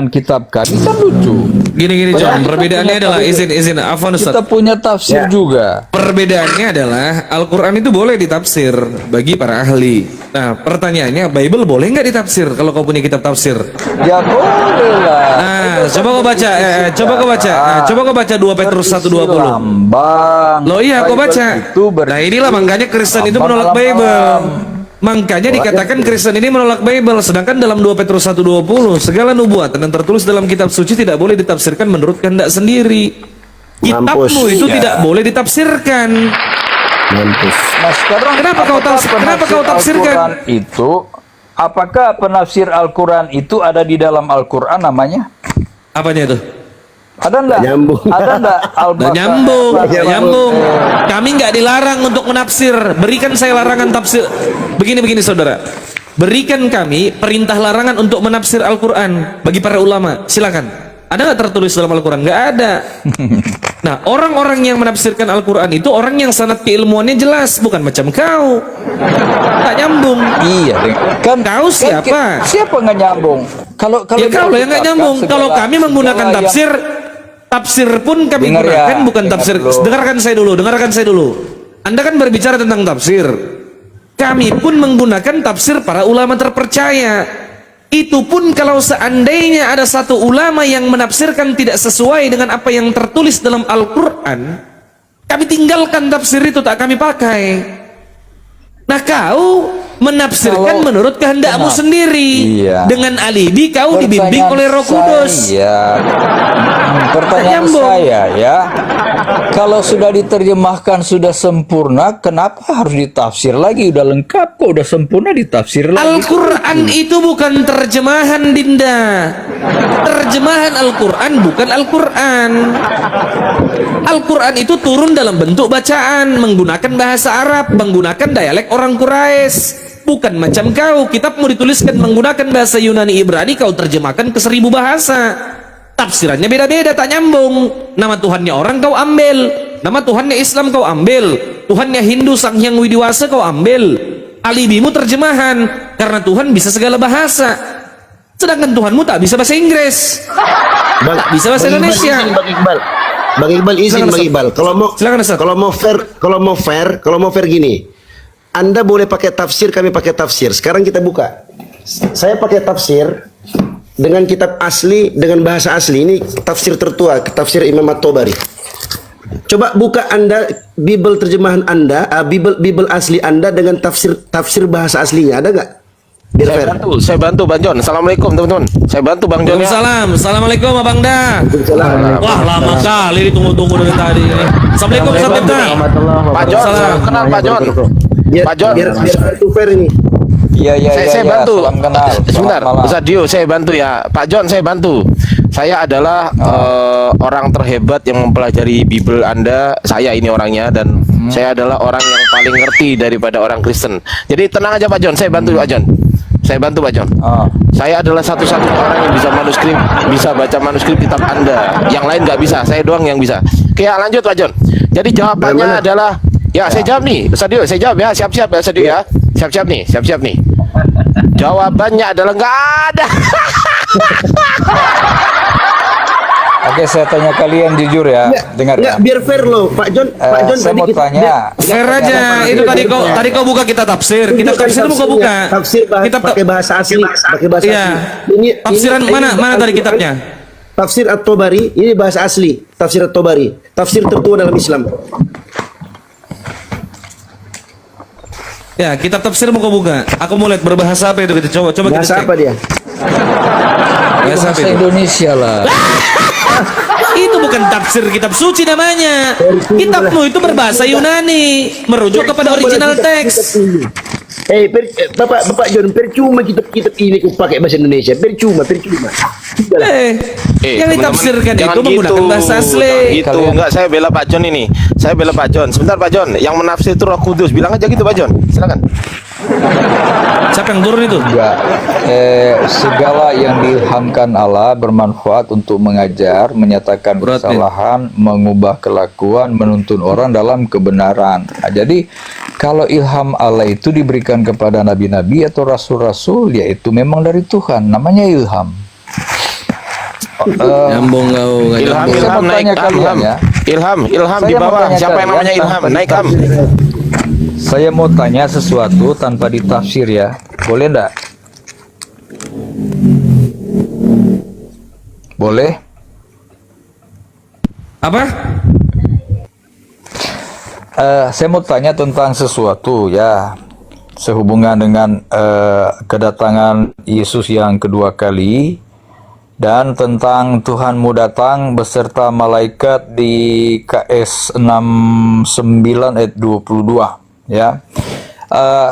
kitab kami, kan lucu. Gini John, perbedaannya adalah izin Afwan Ustaz. Kita punya tafsir juga. Perbedaannya adalah Al-Quran itu boleh ditafsir bagi para ahli. Nah, pertanyaannya, Bible boleh nggak ditafsir kalau kau punya kitab tafsir? Ya boleh lah. Nah, coba kau baca, coba kau baca 2 Petrus 1:20. Lambang. Loh iya, kau Bible baca. itu Nah, inilah makanya Kristen itu lambang menolak Bible. alam-alam. Makanya dikatakan Kristen ini menolak Bible. Sedangkan dalam 2 Petrus 1:20, segala nubuatan yang tertulis dalam kitab suci tidak boleh ditafsirkan menurut kehendak sendiri. Kitabmu Mampus. itu Ya. tidak boleh ditafsirkan. Mampus. Nah, sekarang Kenapa kau tafsirkan? Al-Quran itu, apakah penafsir Al-Quran itu ada di dalam Al-Quran namanya? Apanya itu? Ada enggak? Nyambung. Ada enggak? Nggak nyambung, Nggak nggak nyambung. nyambung. Kami nggak dilarang untuk menafsir. Berikan saya larangan tafsir. Begini saudara. Berikan kami perintah larangan untuk menafsir Al-Quran bagi para ulama. Silakan. Ada nggak tertulis dalam Al-Quran? Nggak ada. Nah, orang-orang yang menafsirkan Al-Quran itu orang yang sanad keilmuannya jelas, bukan macam kau. Nggak nyambung. Iya, kan Kau siapa? Siapa nggak nyambung? Kalau Ya kau lah yang nggak nyambung. Kalau kami menggunakan tafsir pun kami Dengar ya, gunakan bukan dengar tafsir. dulu. Dengarkan saya dulu. Anda kan berbicara tentang tafsir. kami pun menggunakan tafsir para ulama terpercaya. Itu pun kalau seandainya ada satu ulama yang menafsirkan tidak sesuai dengan apa yang tertulis dalam Al-Quran, kami tinggalkan tafsir itu, tak kami pakai. Nah, kau menafsirkan menurut kehendakmu sendiri. Iya. Dengan alibi kau dibimbing oleh Roh Kudus. Pertanyaan Nyambung. saya ya, kalau sudah diterjemahkan sudah sempurna, kenapa harus ditafsir lagi? Udah lengkap kok, udah sempurna ditafsir lagi. Al-Quran itu bukan terjemahan, Dinda. Terjemahan Al-Quran bukan Al-Quran. Al-Quran itu turun dalam bentuk bacaan, menggunakan bahasa Arab, menggunakan dialek orang Quraisy. Bukan macam kau, kitabmu dituliskan menggunakan bahasa Yunani Ibrani, kau terjemahkan ke 1000 bahasa. Tafsirannya beda-beda, tak nyambung. Nama Tuhannya orang kau ambil, nama Tuhannya Islam kau ambil, Tuhannya Hindu Sang Hyang Widiwasa kau ambil. Alibimu terjemahan, karena Tuhan bisa segala bahasa, sedangkan Tuhanmu tak bisa bahasa Inggris, tak bisa bahasa Indonesia. Bang Iqbal izin, Silakan, Bang Ustaz. Iqbal. Silakan, Ustaz. Kalau mau fair gini. Anda boleh pakai tafsir, kami pakai tafsir. Sekarang kita buka. Saya pakai tafsir dengan kitab asli, dengan bahasa asli. Ini tafsir tertua, tafsir Imam At-Tabari. Coba buka Anda Bible terjemahan Anda, Bible asli Anda dengan tafsir bahasa aslinya. Ada nggak? Biar fair. Saya bantu Bang John. Assalamualaikum teman-teman. Saya bantu Bang John ya. Waalaikumsalam. Assalamualaikum Abang Da. Wah, lama kali ditunggu-tunggu dari tadi ini. Assalamualaikum Ustaz Tirta. Pak John, Waalaikumsalam. kenal Pak John. Pak John. Biar fair ini. Saya bantu. Salam kenal. Sebentar, Selamat malam. Ustaz Dio, saya bantu ya. Pak John, saya bantu. Saya adalah orang terhebat yang mempelajari Bible Anda. Saya ini orangnya, dan saya adalah orang yang paling ngerti daripada orang Kristen. Jadi tenang aja Pak John, saya bantu Pak John. Saya bantu Pak John. Saya adalah satu-satunya orang yang bisa baca manuskrip kitab Anda. Yang lain nggak bisa, saya doang yang bisa. Oke, ya, lanjut Pak John. Jadi jawabannya adalah, ya saya jawab nih, Ustaz Dio, saya jawab ya, siap-siap ya Ustaz Dio ya. Siap-siap nih. Jawabannya adalah nggak ada. Oke, saya tanya kalian jujur ya, dengar ya. Nggak, biar fair loh, Pak John. Pak John saya tadi mau tanya. Fair aja. Itu tadi kau buka kita tafsir. Kita tafsir mau kau buka. Tafsir pakai bahasa asli, Iya. Tafsiran mana dari kitabnya? Tafsir At-Tabari, ini bahasa asli. Tafsir At-Tabari, tafsir tertua dalam Islam. Ya, kitab tafsir mau kau buka. Aku mau lihat berbahasa apa itu. Kita coba kita Bahasa cek. apa dia? Bahasa apa Bahasa itu? Indonesia lah. Itu bukan tafsir kitab suci namanya. Kitabmu itu berbahasa Yunani, merujuk kepada original teks. Bapak John, percuma kitab ini kau pakai bahasa Indonesia. Percuma. Yang teman-teman, ditafsirkan jangan itu menggunakan bahasa asli. Gitu, enggak, saya bela Pak John ini. Saya bela Pak John. Sebentar Pak John, yang menafsir itu Roh Kudus. Bilang aja gitu Pak John. Silakan. Siapa yang turun itu? Enggak. Segala yang diilhamkan Allah bermanfaat untuk mengajar, menyatakan Berat, kesalahan, mengubah kelakuan, menuntun orang dalam kebenaran. Nah, jadi kalau ilham Allah itu diberikan kepada nabi-nabi atau rasul-rasul, yaitu memang dari Tuhan, namanya ilham. Nyambung kau. Ilham Saya mau naik tanya kalian ya. Ilham Saya di mau bawah. tanya Siapa yang kalian namanya Ilham? tanpa Naik Ham. Saya mau tanya sesuatu tanpa ditafsir ya. Boleh enggak? Boleh? Apa? Saya mau tanya tentang sesuatu ya, sehubungan dengan kedatangan Yesus yang kedua kali, dan tentang Tuhanmu datang beserta malaikat di KS 69 ayat 22 ya.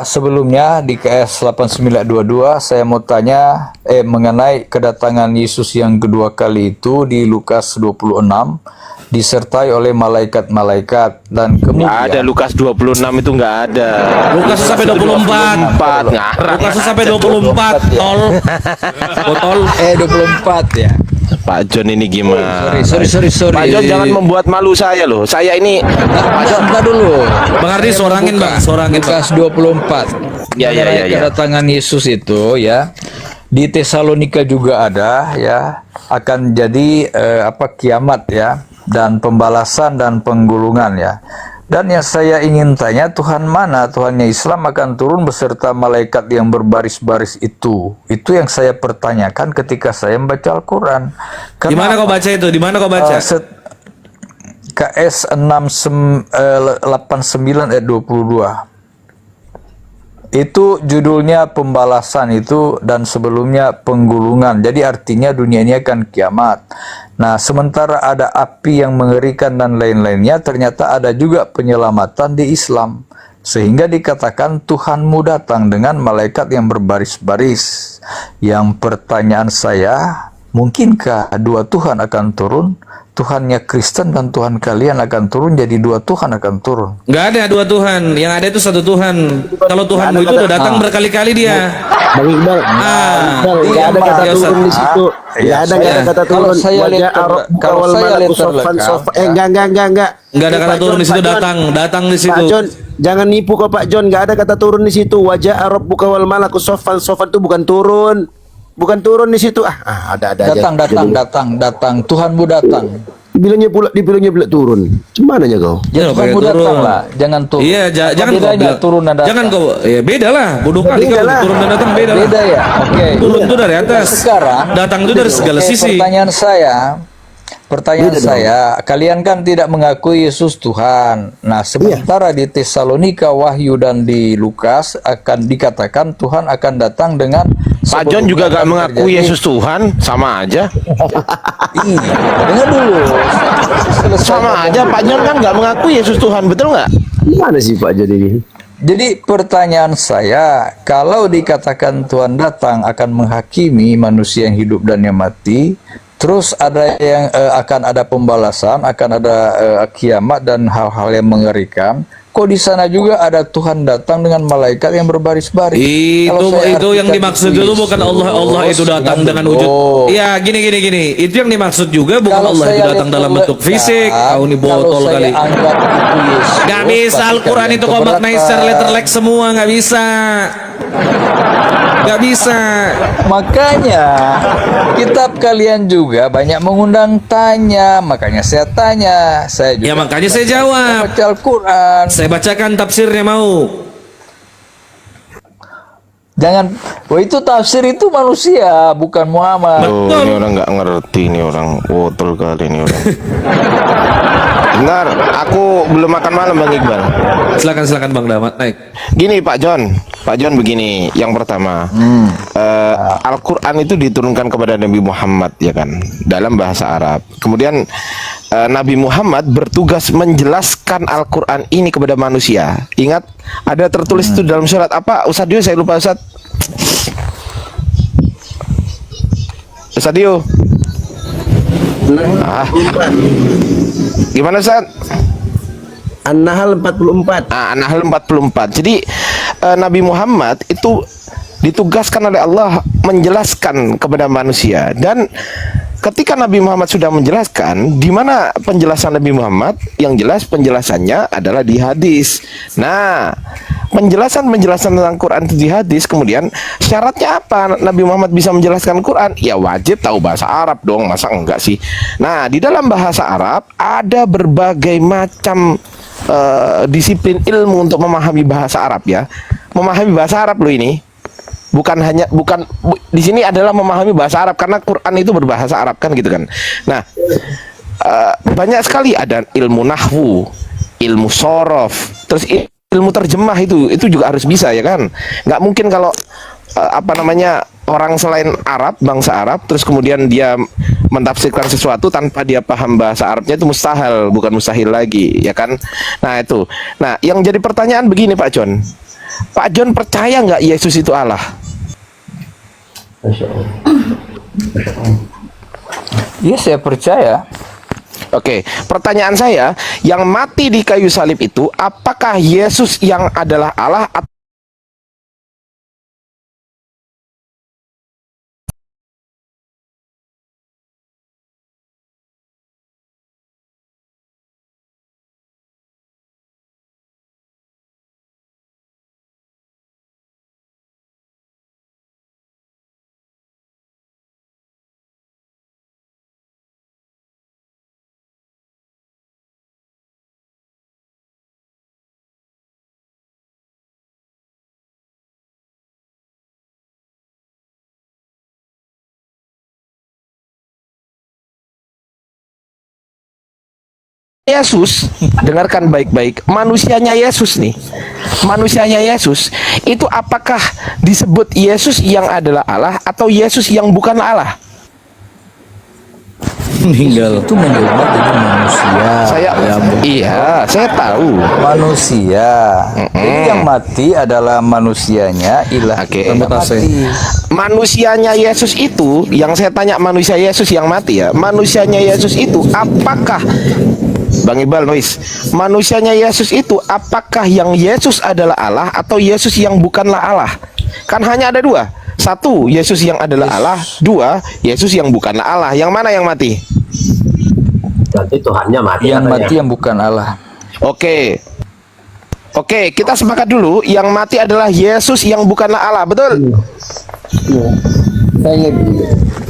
Sebelumnya di KS 8922 saya mau tanya mengenai kedatangan Yesus yang kedua kali itu di Lukas 26 disertai oleh malaikat-malaikat, dan Nggak kemudian ada, Lukas 26 itu nggak ada. Lukas sampai 24. Ngarang. Lukas sampai 24. Tol. Botol. 24 ya. Pak John ini gimana? Sorry. Pak John jangan membuat malu saya loh. Saya ini Sebentar dulu. Bang Ardi suarangin Bang, suarangin Bang. Lukas 24. Ya. Kedatangan Yesus itu ya. Di Tesalonika juga ada ya, akan jadi kiamat ya, dan pembalasan dan penggulungan ya. Dan yang saya ingin tanya, Tuhan mana? Tuhannya Islam akan turun beserta malaikat yang berbaris-baris itu. Itu yang saya pertanyakan ketika saya membaca Al-Quran. Di mana kau baca itu? Di mana kau baca? KS 89 ayat 22. Itu judulnya pembalasan itu, dan sebelumnya penggulungan. Jadi artinya dunia ini akan kiamat. Nah, sementara ada api yang mengerikan dan lain-lainnya, ternyata ada juga penyelamatan di Islam. Sehingga dikatakan Tuhanmu datang dengan malaikat yang berbaris-baris. Yang pertanyaan saya, mungkinkah dua Tuhan akan turun? Tuhannya Kristen dan Tuhan kalian akan turun, jadi dua Tuhan akan turun. Nggak ada dua Tuhan, yang ada itu satu Tuhan. Kalau Tuhanmu itu udah datang berkali-kali dia. Bang Iqbal, nggak ada kata iya, turun di situ. Nggak ada kata turun. Kalau saya lihat kalau saya lihat Enggak. Nggak ada kata Pak turun John, di situ, Pak John. datang di Pak situ. John, jangan nipu kok Pak John. Nggak ada kata turun di situ. Wajah Arab buka wal malaku sofan itu bukan turun. Bukan turun di situ. Ada aja. Datang. Tuhanmu datang. Dibilangnya pula turun. Cumananya kau? Ya, Ya, Tuhanmu pakai datang turun. lah, jangan turun. Iya, Apa jangan kau bedanya bilang- turun dan datang? Jangan kau, ya beda lah. Bodoh kali Beda kau, lah. turun dan datang beda lah. Beda ya. Oke. Turun itu dari atas. Sekarang Datang itu dari segala Oke, sisi. Pertanyaan saya, kalian kan tidak mengakui Yesus Tuhan. Nah, sementara di Tesalonika, Wahyu dan di Lukas akan dikatakan Tuhan akan datang dengan Pak John juga gak akan mengakui terjadi- Yesus Tuhan, sama aja. Iya, dengar dulu. Sama aja, Pak John kan gak mengakui Yesus Tuhan, betul nggak? Gimana sih Pak John ini? Jadi pertanyaan saya, kalau dikatakan Tuhan datang akan menghakimi manusia yang hidup dan yang mati, terus ada yang akan ada pembalasan, akan ada kiamat dan hal-hal yang mengerikan. Kok di sana juga ada Tuhan datang dengan malaikat yang berbaris-baris? Kalau saya Itu yang artikan dimaksud itu bukan Allah itu datang dengan wujud. Iya, gini. Itu yang dimaksud juga bukan Kalau Allah itu saya datang lihat dalam bentuk fisik. Kau ini botol kalau kali. saya anggap itu Yesus, Gak bisa pasti Al-Quran kalian itu kau maknai secara keberatan. letterlek semua, nggak bisa. Gak bisa. Makanya kitab kalian juga banyak mengundang tanya. Makanya saya tanya. Saya juga Ya makanya saya jawab. baca Al-Quran. Saya bacakan tafsirnya mau. Jangan, itu tafsir itu manusia, bukan Muhammad. Oh, ini orang nggak ngerti, ini orang botol kali ini orang. Bentar, aku belum makan malam Bang Iqbal. Silakan Bang Damat naik. Gini Pak John begini. Yang pertama, Al-Quran itu diturunkan kepada Nabi Muhammad ya kan, dalam bahasa Arab. Kemudian Nabi Muhammad bertugas menjelaskan Al-Quran ini kepada manusia. Ingat, ada tertulis itu dalam surat apa? Ustadz Dio, saya lupa Ustadz. Ustadz Dio. Gimana Ustadz? An-Nahl 44. An-Nahl 44. Jadi Nabi Muhammad itu ditugaskan oleh Allah menjelaskan kepada manusia, dan ketika Nabi Muhammad sudah menjelaskan, di mana penjelasan Nabi Muhammad? Yang jelas penjelasannya adalah di hadis. Nah, penjelasan tentang Quran itu di hadis. Kemudian syaratnya apa Nabi Muhammad bisa menjelaskan Quran? Ya wajib tahu bahasa Arab dong, masa enggak sih? Nah, di dalam bahasa Arab ada berbagai macam disiplin ilmu untuk memahami bahasa Arab ya. Memahami bahasa Arab loh ini. Di sini adalah memahami bahasa Arab, karena Quran itu berbahasa Arab kan gitu kan. Nah, banyak sekali ada ilmu nahwu, ilmu sorof, terus ilmu terjemah itu juga harus bisa ya kan. Nggak mungkin kalau orang selain Arab, bangsa Arab, terus kemudian dia mentafsirkan sesuatu tanpa dia paham bahasa Arabnya, itu mustahil, bukan mustahil lagi ya kan. Nah itu. Nah, yang jadi pertanyaan begini Pak John. Pak John percaya nggak Yesus itu Allah? Iya, saya percaya. Oke, pertanyaan saya, yang mati di kayu salib itu, apakah Yesus yang adalah Allah Yesus, dengarkan baik-baik. Manusianya Yesus nih, manusianya Yesus itu apakah disebut Yesus yang adalah Allah atau Yesus yang bukan Allah? Meninggal itu menjelma jadi manusia. Saya tahu. Manusia. Jadi yang mati adalah manusianya, ilah Oke. kita mati. Manusianya Yesus itu, yang saya tanya manusia Yesus yang mati ya, manusianya Yesus itu apakah, Bang Iqbal Nois, manusianya Yesus itu apakah yang Yesus adalah Allah atau Yesus yang bukanlah Allah? Kan hanya ada dua. Satu, Yesus yang adalah Allah. Dua, Yesus yang bukanlah Allah. Yang mana yang mati? Berarti Tuhannya mati. Yang katanya. mati yang bukan Allah. Oke, kita sepakat dulu. Yang mati adalah Yesus yang bukanlah Allah. Betul?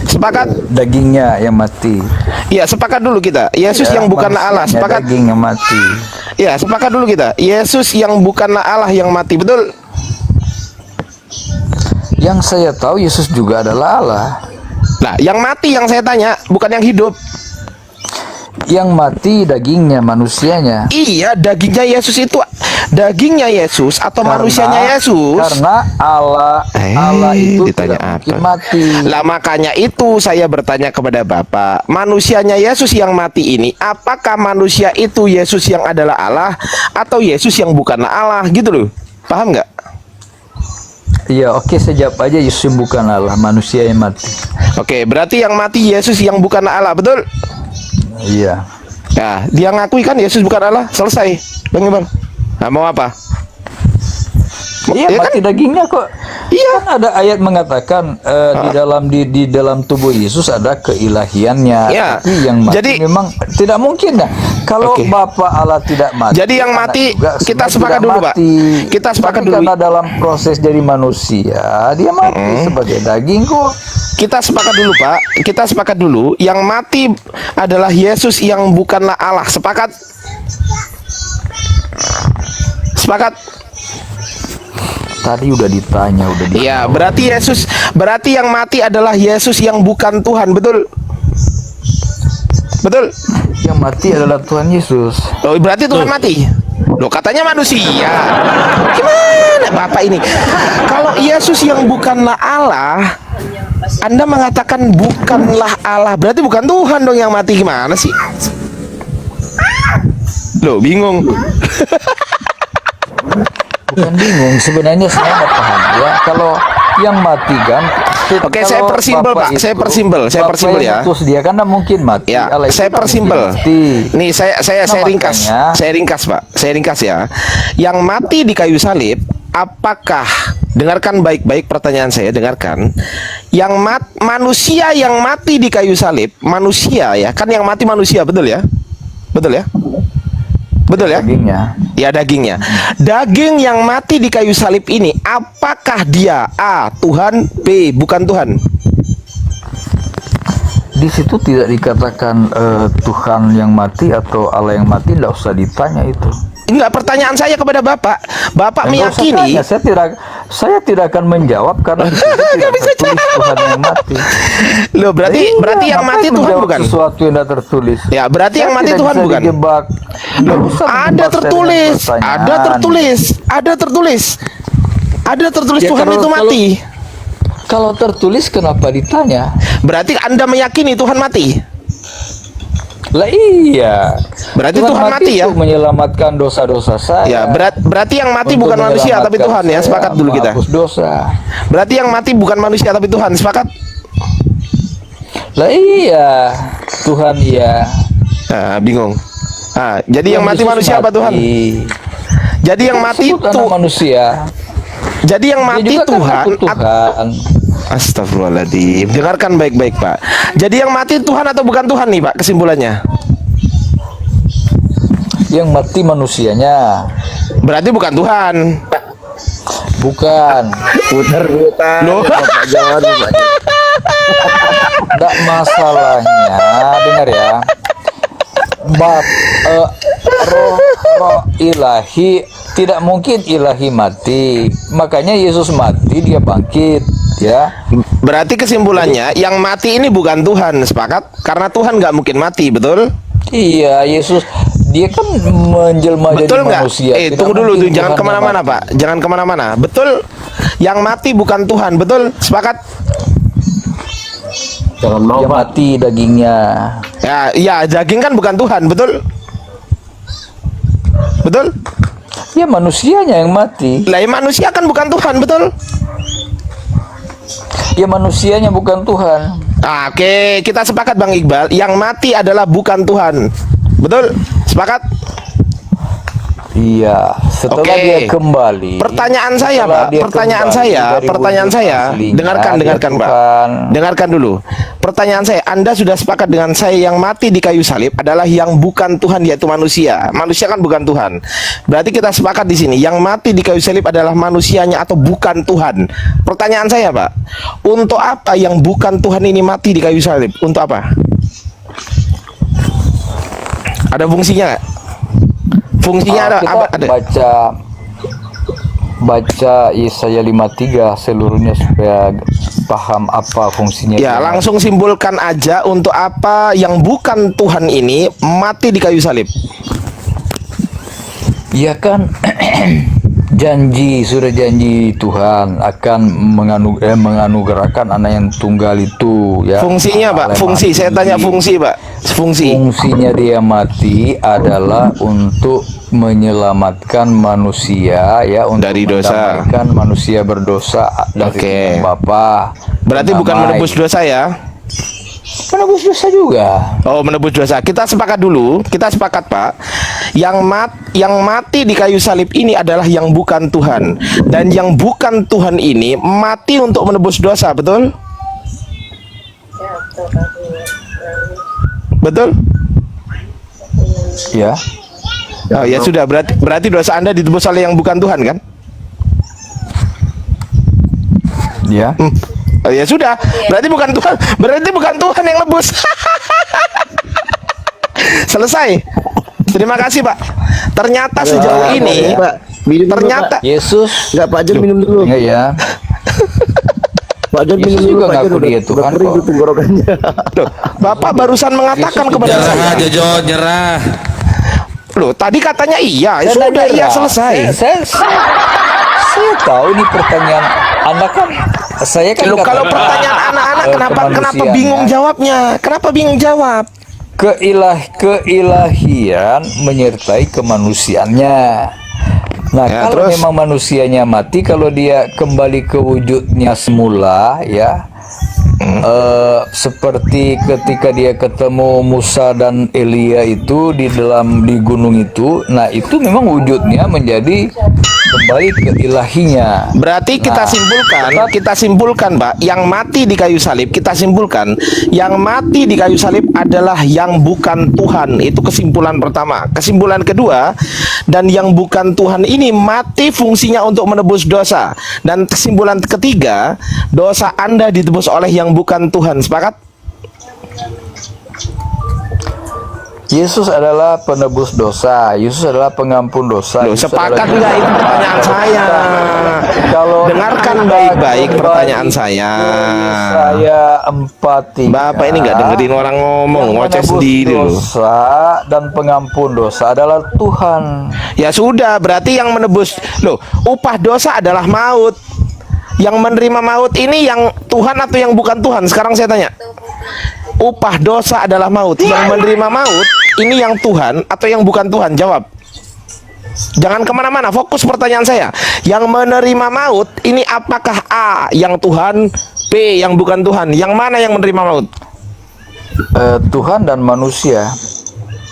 Sepakat? Dagingnya yang mati. Iya, sepakat dulu kita. Yesus Ya, yang bukanlah Allah. manusianya Sepakat? daging yang mati. Ya, sepakat dulu kita. Yesus yang bukanlah Allah yang mati. Betul? Yang saya tahu Yesus juga adalah Allah. Nah, yang mati yang saya tanya, bukan yang hidup. Yang mati dagingnya, manusianya. Iya, dagingnya Yesus itu, dagingnya Yesus atau manusianya Yesus? Karena Allah itu ditanya tidak mungkin mati. Lah makanya itu saya bertanya kepada Bapak, manusianya Yesus yang mati ini, apakah manusia itu Yesus yang adalah Allah atau Yesus yang bukanlah Allah, gitu loh? Paham nggak? Iya, oke, saya jawab aja Yesus yang bukan Allah, manusia yang mati. Oke, berarti yang mati Yesus yang bukanlah Allah, betul? Iya. Nah, dia ngakui kan Yesus bukan Allah, selesai, Bang Iqbal. Nah, mau apa? Iya, Ya mati dagingnya kok. Iya. Kan ada ayat mengatakan di dalam tubuh Yesus ada keilahiannya. Ya. Tapi yang mati Jadi- memang tidak mungkin dah. Kalau Oke. Bapa Allah tidak mati. Jadi yang anak mati, juga kita sebenarnya sepakat tidak dulu, Pak. mati. Kita sepakat Tapi dulu. Karena dalam proses dari manusia, dia mati sebagai daging kok. Kita sepakat dulu, Pak. Kita sepakat dulu. Yang mati adalah Yesus yang bukanlah Allah. Sepakat? Sepakat? Tadi udah ditanya, udah ditanya. Iya, berarti yang mati adalah Yesus yang bukan Tuhan, betul? Betul? Yang mati adalah Tuhan Yesus. Oh, berarti Tuhan mati. Loh, katanya manusia. Gimana Bapak ini? Kalau Yesus yang bukanlah Allah, Anda mengatakan bukanlah Allah, berarti bukan Tuhan dong yang mati, gimana sih? Loh, bingung. Bukan bingung, sebenarnya saya nggak paham ya. Kalau yang mati kan. Oke, saya persimpel, Pak. Saya persimpel ya. Terus dia kan nggak mungkin mati. Ya, Allah itu saya nggak persimpel. mungkin mati. Nih, saya Nah, ringkas. makanya- Saya ringkas, Pak. Saya ringkas ya. Yang mati di kayu salib, apakah, dengarkan baik-baik pertanyaan saya, dengarkan. Yang manusia yang mati di kayu salib, manusia ya, kan yang mati manusia, betul ya? Betul ya? Betul ya? Dagingnya. Ya, dagingnya. Daging yang mati di kayu salib ini, apakah dia A, Tuhan, B, bukan Tuhan? Di situ tidak dikatakan Tuhan yang mati atau Allah yang mati, tidak usah ditanya itu. Enggak, pertanyaan saya kepada Bapak. Bapak Nggak usah meyakini tanya, saya tidak akan menjawab karena di situ tidak tertulis Tuhan yang mati. Loh, berarti Iya, yang mati ngapain Tuhan menjawab bukan? sesuatu yang tidak tertulis. Ya, berarti yang Saya mati tidak Tuhan bisa bukan? dijebak. Nggak usah Ada menjebak saya dengan tertulis, pertanyaan. ada tertulis Ya, Tuhan kalau- itu mati. Kalau tertulis kenapa ditanya? Berarti Anda meyakini Tuhan mati. Lah iya. Berarti Tuhan mati ya? untuk menyelamatkan dosa-dosa saya. Ya, berarti yang mati Untuk bukan manusia tapi menyelamatkan Tuhan ya, saya, sepakat dulu kita. menghapus dosa. Berarti yang mati bukan manusia tapi Tuhan, sepakat? Lah iya. Tuhan iya. Nah, bingung. Nah, jadi yang mati Yesus manusia apa Tuhan? Jadi yang mati Sebut anak itu, manusia. jadi yang Dia mati juga kan Tuhan. aku Tuhan. Astagfirullahaladzim. Dengarkan baik-baik, Pak. Jadi yang mati Tuhan atau bukan Tuhan nih, Pak? Kesimpulannya. Yang mati manusianya. Berarti bukan Tuhan. Bukan. Putar-putar. Loh. Bapak jawab, Bapak. Tidak masalahnya. Dengar ya. Roh ilahi tidak mungkin ilahi mati. Makanya Yesus mati, dia bangkit, ya. Berarti kesimpulannya yang mati ini bukan Tuhan, sepakat? Karena Tuhan nggak mungkin mati, betul? Iya, Yesus Dia kan menjelma jadi Betul nggak? manusia. Tidak Tunggu dulu tuh, mungkin jangan Tuhan kemana-mana yang mati. Pak, jangan kemana-mana. Betul, yang mati bukan Tuhan, betul? Sepakat? Jangan mau Dia Pak. mati dagingnya. Ya, daging kan bukan Tuhan, betul? Betul? Ya manusianya yang mati. Lah, manusia kan bukan Tuhan, betul? Ya manusianya bukan Tuhan. Oke, kita sepakat Bang Iqbal, yang mati adalah bukan Tuhan. Betul? Sepakat? Iya, setelah Oke. dia kembali. Pertanyaan saya, setelah Pak. dia Pertanyaan kembali saya, dari pertanyaan wujud saya. aslinya, Dengarkan, dia dengarkan, Pak. Tuhan. Dengarkan dulu. Pertanyaan saya, Anda sudah sepakat dengan saya yang mati di kayu salib adalah yang bukan Tuhan, yaitu manusia. Manusia kan bukan Tuhan. Berarti kita sepakat di sini, yang mati di kayu salib adalah manusianya atau bukan Tuhan. Pertanyaan saya, Pak, untuk apa yang bukan Tuhan ini mati di kayu salib? Untuk apa? Ada fungsinya nggak? Fungsinya ada, Kita ada. baca Yesaya 53 seluruhnya supaya paham apa fungsinya. Ya, dia langsung simpulkan aja untuk apa yang bukan Tuhan ini mati di kayu salib. Ya kan sudah janji Tuhan akan menganugerahkan anak yang tunggal itu ya. Fungsinya, Pak, Oleh fungsi. mati. Saya tanya fungsi, Pak. Fungsi. Fungsinya dia mati adalah untuk menyelamatkan manusia ya, untuk Dari dosa. mendamaikan manusia berdosa dari Oke. Bapa. Berarti bukan Damai. menebus dosa ya? Menebus dosa juga. Oh, menebus dosa. Kita sepakat dulu. Kita sepakat, Pak. Yang mati di kayu salib ini adalah yang bukan Tuhan. Dan yang bukan Tuhan ini mati untuk menebus dosa, betul? Betul? Ya. Oh, ya sudah, berarti dosa Anda ditebus oleh yang bukan Tuhan kan? Ya. Oh, ya sudah, berarti bukan Tuhan yang nebus. Selesai. Terima kasih, Pak. Ternyata sejauh ini, Pak, minum dulu, ternyata Yesus. Enggak, Pak Jon minum dulu. Enggak ya. Pak Jon minum Yesus dulu, juga Pak Jon. ngaku dia Udah Tuhan kering kok. tuh tenggorokannya. Loh, Bapak barusan mengatakan kepada saya. Nyerah aja Jon, nyerah. Loh, tadi katanya iya, ya Saya sudah nyerah. iya selesai. Saya tahu ini pertanyaan Anda kan. Saya kan Loh, kata- kalau pertanyaan anak-anak kenapa kemanusiaan, bingung ya. jawabnya? Kenapa bingung jawab? Keilahian menyertai kemanusiaannya. Nah, Ya, kalau terus? memang manusianya mati, kalau dia kembali ke wujudnya semula, ya, seperti ketika dia ketemu Musa dan Elia itu di gunung itu, nah itu memang wujudnya menjadi kembali ke ilahinya. Berarti kita simpulkan, Pak, yang mati di kayu salib, kita simpulkan, yang mati di kayu salib adalah yang bukan Tuhan. Itu kesimpulan pertama. Kesimpulan kedua, dan yang bukan Tuhan ini mati fungsinya untuk menebus dosa. Dan kesimpulan ketiga, dosa Anda ditebus oleh yang bukan Tuhan. Sepakat? Yesus adalah penebus dosa. Yesus adalah pengampun dosa. Loh, Yesus sepakat adalah- enggak itu pertanyaan saya? Kalau Dengarkan Anda baik-baik kembali pertanyaan saya. Saya empati. Bapak ini nggak dengerin orang ngomong, ngoceh sendiri loh. Dosa dan pengampun dosa adalah Tuhan. Ya sudah, berarti yang menebus, loh, upah dosa adalah maut. Yang menerima maut ini yang Tuhan atau yang bukan Tuhan? Sekarang saya tanya. Upah dosa adalah maut. Yang menerima maut ini yang Tuhan atau yang bukan Tuhan? Jawab. Jangan kemana-mana, fokus pertanyaan saya. Yang menerima maut ini apakah A yang Tuhan, B yang bukan Tuhan? Yang mana yang menerima maut? Tuhan dan manusia.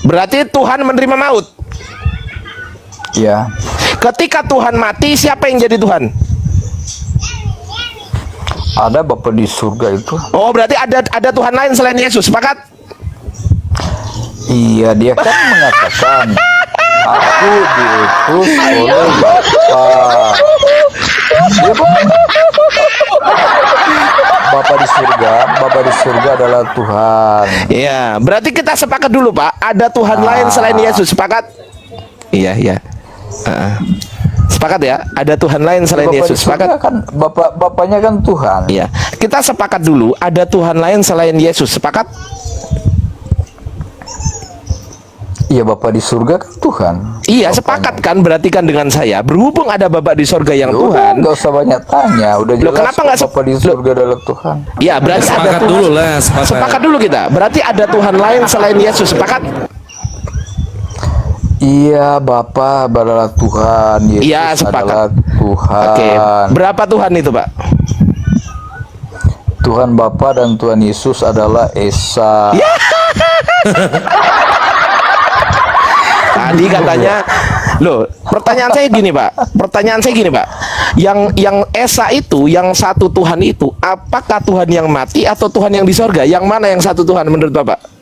Berarti Tuhan menerima maut. Ya. Ketika Tuhan mati, siapa yang jadi Tuhan? Ada Bapa di surga itu. Oh, berarti ada Tuhan lain selain Yesus. Sepakat? Iya, dia kan mengatakan aku diutus oleh Bapa. Ya, Bapa di surga adalah Tuhan. Iya, berarti kita sepakat dulu, Pak. Ada Tuhan lain selain Yesus. Sepakat? Iya, iya. Sepakat ya? Ada Tuhan lain selain Bapa di Yesus. surga Sepakat? kan bapaknya kan Tuhan. Iya. Kita sepakat dulu. Ada Tuhan lain selain Yesus. Sepakat? Iya, Bapa di surga kan Tuhan. Iya, sepakat kan berarti kan dengan saya. Berhubung ada Bapak di surga yang Ya Tuhan. udah, nggak usah banyak tanya, udah Loh, jelas kenapa nggak Bapa di surga adalah Tuhan. Ya, berarti ada Sepakat Tuhan. dulu lah, sepakat. Sepakat dulu kita. Berarti ada Tuhan lain selain Yesus. Sepakat? Iya, Bapa adalah Tuhan, Yesus Iya, sepakat. adalah Tuhan. Oke. Berapa Tuhan itu, Pak? Tuhan Bapa dan Tuhan Yesus adalah Esa. Tadi katanya, loh, pertanyaan saya gini, Pak. Pertanyaan saya gini, Pak. Yang Esa itu, yang satu Tuhan itu, apakah Tuhan yang mati atau Tuhan yang di sorga? Yang mana yang satu Tuhan menurut Bapak?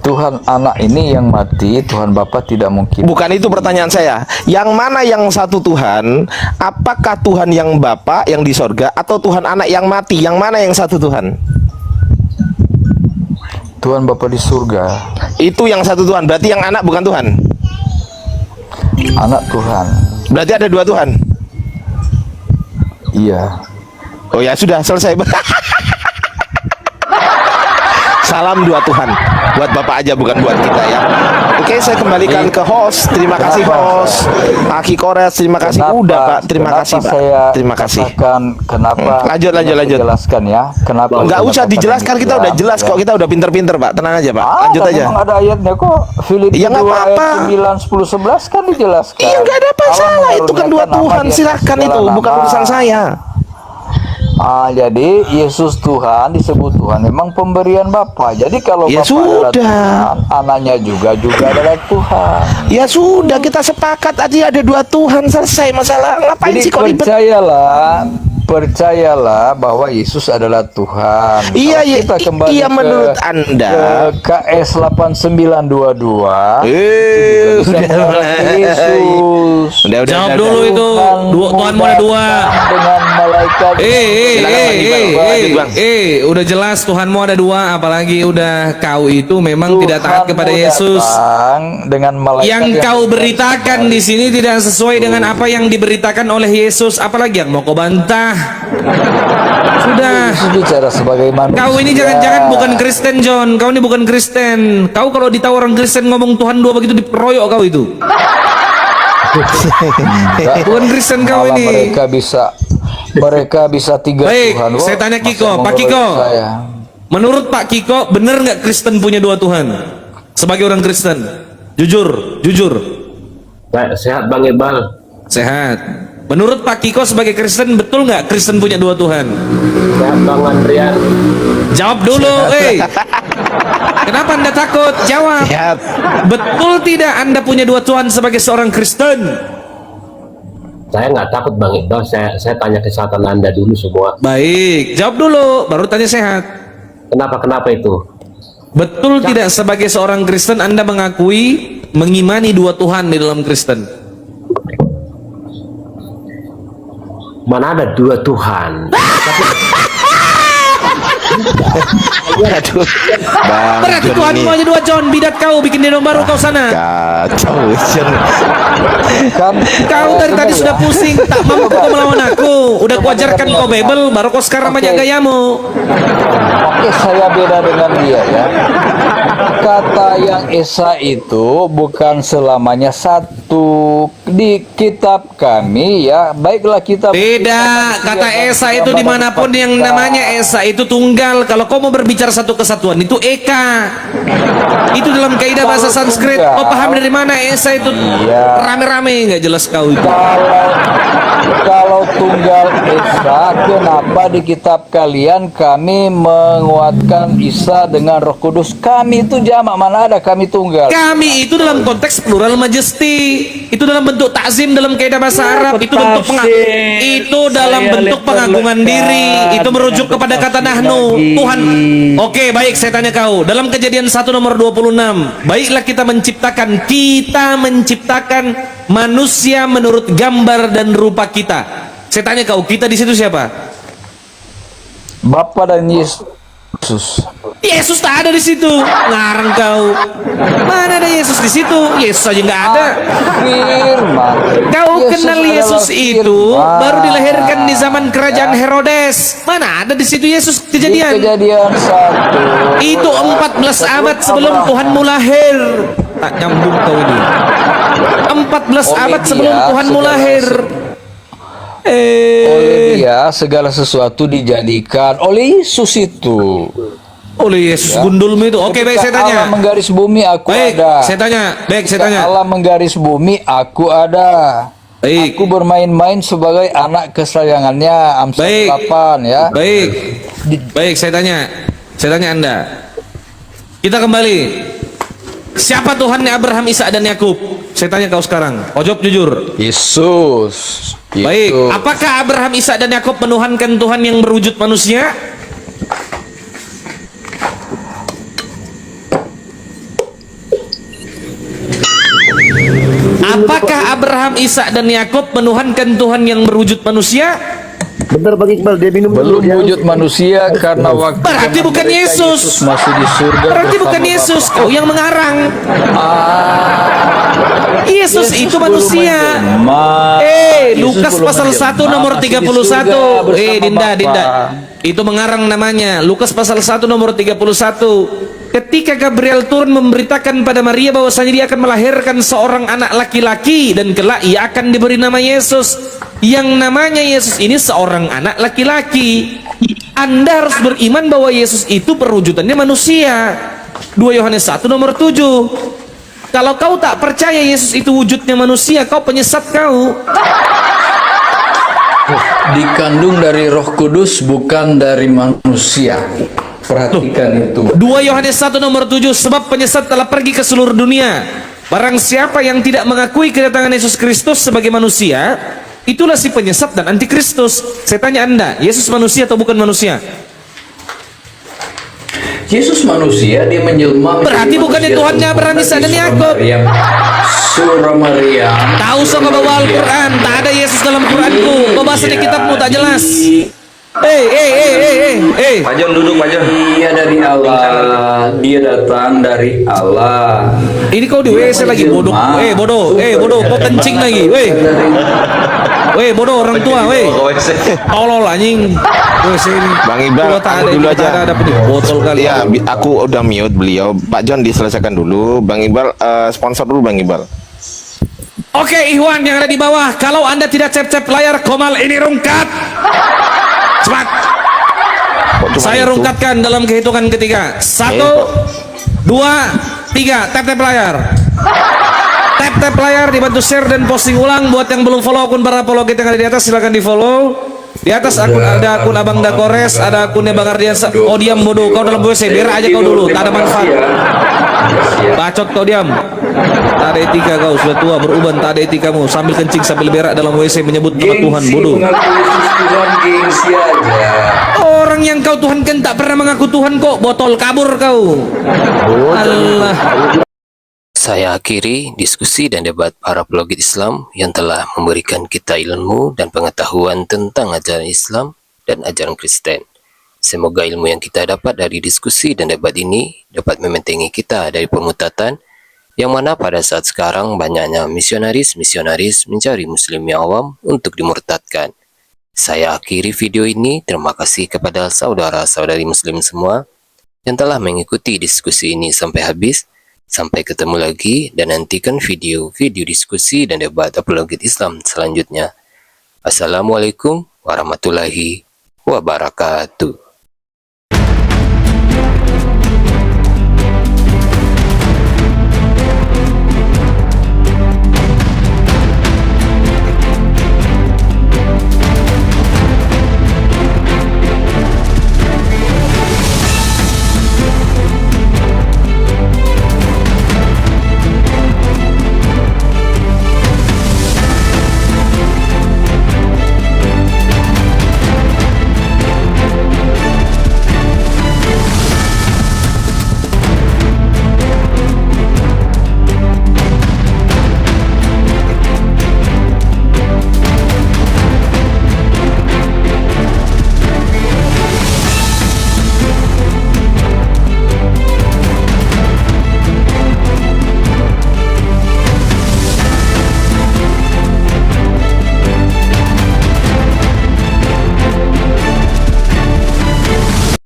Tuhan anak ini yang mati, Tuhan Bapa tidak mungkin. Bukan itu pertanyaan saya. Yang mana yang satu Tuhan? Apakah Tuhan yang Bapa yang di sorga atau Tuhan anak yang mati? Yang mana yang satu Tuhan? Tuhan Bapa di surga, Itu yang satu Tuhan. Berarti yang anak bukan Tuhan. anak Tuhan. Berarti ada dua Tuhan. Iya. Oh ya sudah selesai. Salam dua Tuhan buat Bapak aja, bukan buat kita ya. Oke, saya kembalikan ke host. Terima kasih host Aki Kores. Terima kasih. Udah Pak. Terima kasih Pak. Terima kasih. Kenapa? Lanjut. Jelaskan ya. Kenapa? Nggak usah dijelaskan, kita udah jelas kok. Kita udah pinter-pinter Pak. Tenang aja Pak. Lanjut aja. Memang ada ayatnya kok. Filipi Iya, nggak 2 apa-apa. ayat 9, 10, 11 kan dijelaskan. Iya, nggak ada Allah masalah. Itu kan dua mengaruniakan Tuhan. nama di Silahkan atas itu. segala Bukan nama. urusan saya. Jadi Yesus Tuhan disebut Tuhan memang pemberian Bapa. Jadi kalau Ya Bapa adalah sudah. Tuhan, anaknya juga adalah Tuhan. Ya sudah, kita sepakat tadi ada dua Tuhan, selesai masalah. Ngapain Jadi sih kok ribet? percayalah bahwa Yesus adalah Tuhan. Iya, Kalau iya, kita kembali iya, menurut Anda. ke KS 8922. Udah mulai. Yesus. Udah. Jawab dulu itu. Tuhan mau ada dua. Dengan malaikat. Silakan, Bang Iqbal. Lanjut, Bang. Udah jelas Tuhanmu ada dua, apalagi udah kau itu memang tidak taat kepada Yesus. Dengan malaikat Yang kau beritakan di sini tidak sesuai dengan apa yang diberitakan oleh Yesus. Apalagi yang mau kau bantah? Sudah. Yesus bicara sebagai manusia. Kau ini jangan-jangan bukan Kristen, John. Kau ini bukan Kristen. Kau kalau ditahu orang Kristen ngomong Tuhan dua begitu diperoyok kau itu. Bukan Kristen kau Malah ini. mereka bisa tiga Baik, Tuhan. saya tanya Kiko. Masa Pak Kiko, menurut saya? menurut Pak Kiko, benar nggak Kristen punya dua Tuhan? Sebagai orang Kristen, jujur. Sehat Bang Iqbal. Sehat. Menurut Pak Kiko sebagai Kristen, betul nggak Kristen punya dua Tuhan? Sehat Bang Andrian. Jawab dulu, Kenapa Anda takut? Jawab. Sehat. Betul tidak Anda punya dua Tuhan sebagai seorang Kristen? Saya nggak takut Bang Iqbal. Saya tanya kesehatan Anda dulu semua. Baik, jawab dulu, baru tanya sehat. Kenapa itu? Betul tidak sebagai seorang Kristen Anda mengakui, mengimani dua Tuhan di dalam Kristen? Mana ada dua Tuhan? Aduh. Bang Berarti John Tuhan ini mau aja dua John, bidat kau bikin dino baru kau sana. kacau. John. Kau dari tadi sudah pusing, tak mampu kau melawan aku. Udah kuajarkan kau Bible, baru kau sekarang banyak gayamu. Oke, saya beda dengan dia ya. Kata yang Esa itu bukan selamanya satu. Di kitab kami ya, baiklah kitab. Beda, kata Esa itu dimanapun yang namanya Esa itu tunggal. Kalau kau mau berbicara satu kesatuan itu Eka. Itu dalam kaidah bahasa Sanskrit. Kau paham dari mana Esa itu rame-rame nggak jelas kau itu. Kalau tunggal Esa, kenapa di kitab kalian kami menguatkan Isa dengan Roh Kudus? Kami itu jamak, mana ada kami tunggal? Kami itu dalam konteks plural majesty. Itu dalam bentuk takzim dalam kaidah bahasa Arab. Itu bentuk itu dalam bentuk pengagungan diri. Itu merujuk kepada kata nahnu, Tuhan. Oke, baik, saya tanya kau. Dalam Kejadian 1 nomor 26, baiklah kita menciptakan manusia menurut gambar dan rupa kita. Saya tanya kau, kita di situ siapa? Bapa dan Yesus. Yesus tak ada di situ. Ngarang kau. Mana ada Yesus di situ? Yesus aja nggak ada. Firman. Kau kenal Yesus adalah itu firman. baru dilahirkan di zaman kerajaan Herodes. Mana ada di situ Yesus Di kejadian? Kejadian 1. Itu 14 abad sebelum Tuhanmu lahir. Tak nyambung kau ini. 14 Oleh abad dia, sebelum Tuhanmu segala lahir. Oleh dia segala sesuatu dijadikan oleh Yesus itu. Oleh Yesus gundulmu itu. Oke, baik, saya Ketika tanya. Allah menggaris bumi aku Baik, ada. saya tanya. Baik, saya Ketika tanya. Allah menggaris bumi aku ada. Baik. Aku bermain-main sebagai anak kesayangannya. Amsal Baik. 8 ya. Baik. Baik, saya tanya. Saya tanya Anda. Kita kembali. Siapa Tuhannya Abraham, Ishak dan Yakub? Saya tanya kau sekarang. Kau jawab jujur. Yesus. Baik, Yesus. apakah Abraham, Ishak dan Yakub menuhankan Tuhan yang berwujud manusia? Apakah Abraham, Ishak dan Yakub menuhankan Tuhan yang berwujud manusia? Bentar Bang Iqbal, dia minum Belum dulu. Dia wujud manusia karena waktu Berarti zaman bukan mereka Yesus. masih di surga. Berarti bersama bukan Yesus, Bapa. kau yang mengarang. Yesus itu belum manusia. menjelma. Yesus Lukas belum pasal 1 menjelma, nomor masih di 31. surga bersama Dinda, Bapa. Dinda. Itu mengarang namanya. Lukas pasal 1 nomor 31. Ketika Gabriel turun memberitakan pada Maria bahwasanya dia akan melahirkan seorang anak laki-laki dan kelak ia akan diberi nama Yesus. Yang namanya Yesus ini seorang anak laki-laki. Anda harus beriman bahwa Yesus itu perwujudannya manusia. 2 Yohanes 1 nomor 7. Kalau kau tak percaya Yesus itu wujudnya manusia, kau penyesat kau. Dikandung dari Roh Kudus, bukan dari manusia. Perhatikan itu. 2 Yohanes 1 nomor 7. Sebab penyesat telah pergi ke seluruh dunia. Barang siapa yang tidak mengakui kedatangan Yesus Kristus sebagai manusia, itulah si penyesat dan antikristus. Saya tanya Anda, Yesus manusia atau bukan manusia? Yesus manusia, dia menjelma. Berarti bukannya Tuhannya Abraham, Ishak dan Yakub. Surah Maryam. Tahu kau bawa Al-Quran? Tak ada Yesus dalam Quranku. Kau bahasa di kitabmu tak jelas. Pak John duduk, Pak John. Dia dari Allah. Dia datang dari Allah. Ini kau di WC lagi bodoh. Bodoh. Kau kencing lagi. Bodoh orang tua. Tolol anjing. WC ini. Bang Iqbal, Kalau tak aku ada dulu ini, tak aja. ada dapat botol kali. Ya, aku udah mute beliau. Pak John diselesaikan dulu. Bang Iqbal, sponsor dulu Bang Iqbal. Oke, Ikhwan yang ada di bawah, kalau Anda tidak cep-cep layar Komal ini rungkat. Cepat. Kok cuma Saya itu? rungkatkan dalam kehitungan ketiga. 1, 2, 3. Tap-tap layar. Tap-tap layar, dibantu share dan posting ulang. Buat yang belum follow akun para apologet yang ada di atas, silahkan di follow. Di atas akun ada akun Abang Dakores, ada akunnya Bang Ardian. Oh diam bodoh, kau dalam WC, berak aja kau dulu, tak ada manfaat. Bacot kau diam. Tak ada etika kau, sudah tua beruban, tak ada etikamu. Sambil kencing sambil berak dalam WC menyebut nama Tuhan, bodoh. Orang yang kau tuhankan tak pernah mengaku Tuhan kok, botol kabur kau. Allah. Saya akhiri diskusi dan debat para apologet Islam yang telah memberikan kita ilmu dan pengetahuan tentang ajaran Islam dan ajaran Kristen. Semoga ilmu yang kita dapat dari diskusi dan debat ini dapat membentengi kita dari permutatan yang mana pada saat sekarang banyaknya misionaris-misionaris mencari muslim yang awam untuk dimurtadkan. Saya akhiri video ini. Terima kasih kepada saudara-saudari muslim semua yang telah mengikuti diskusi ini sampai habis. Sampai ketemu lagi dan nantikan video-video diskusi dan debat apologet Islam selanjutnya. Assalamualaikum warahmatullahi wabarakatuh.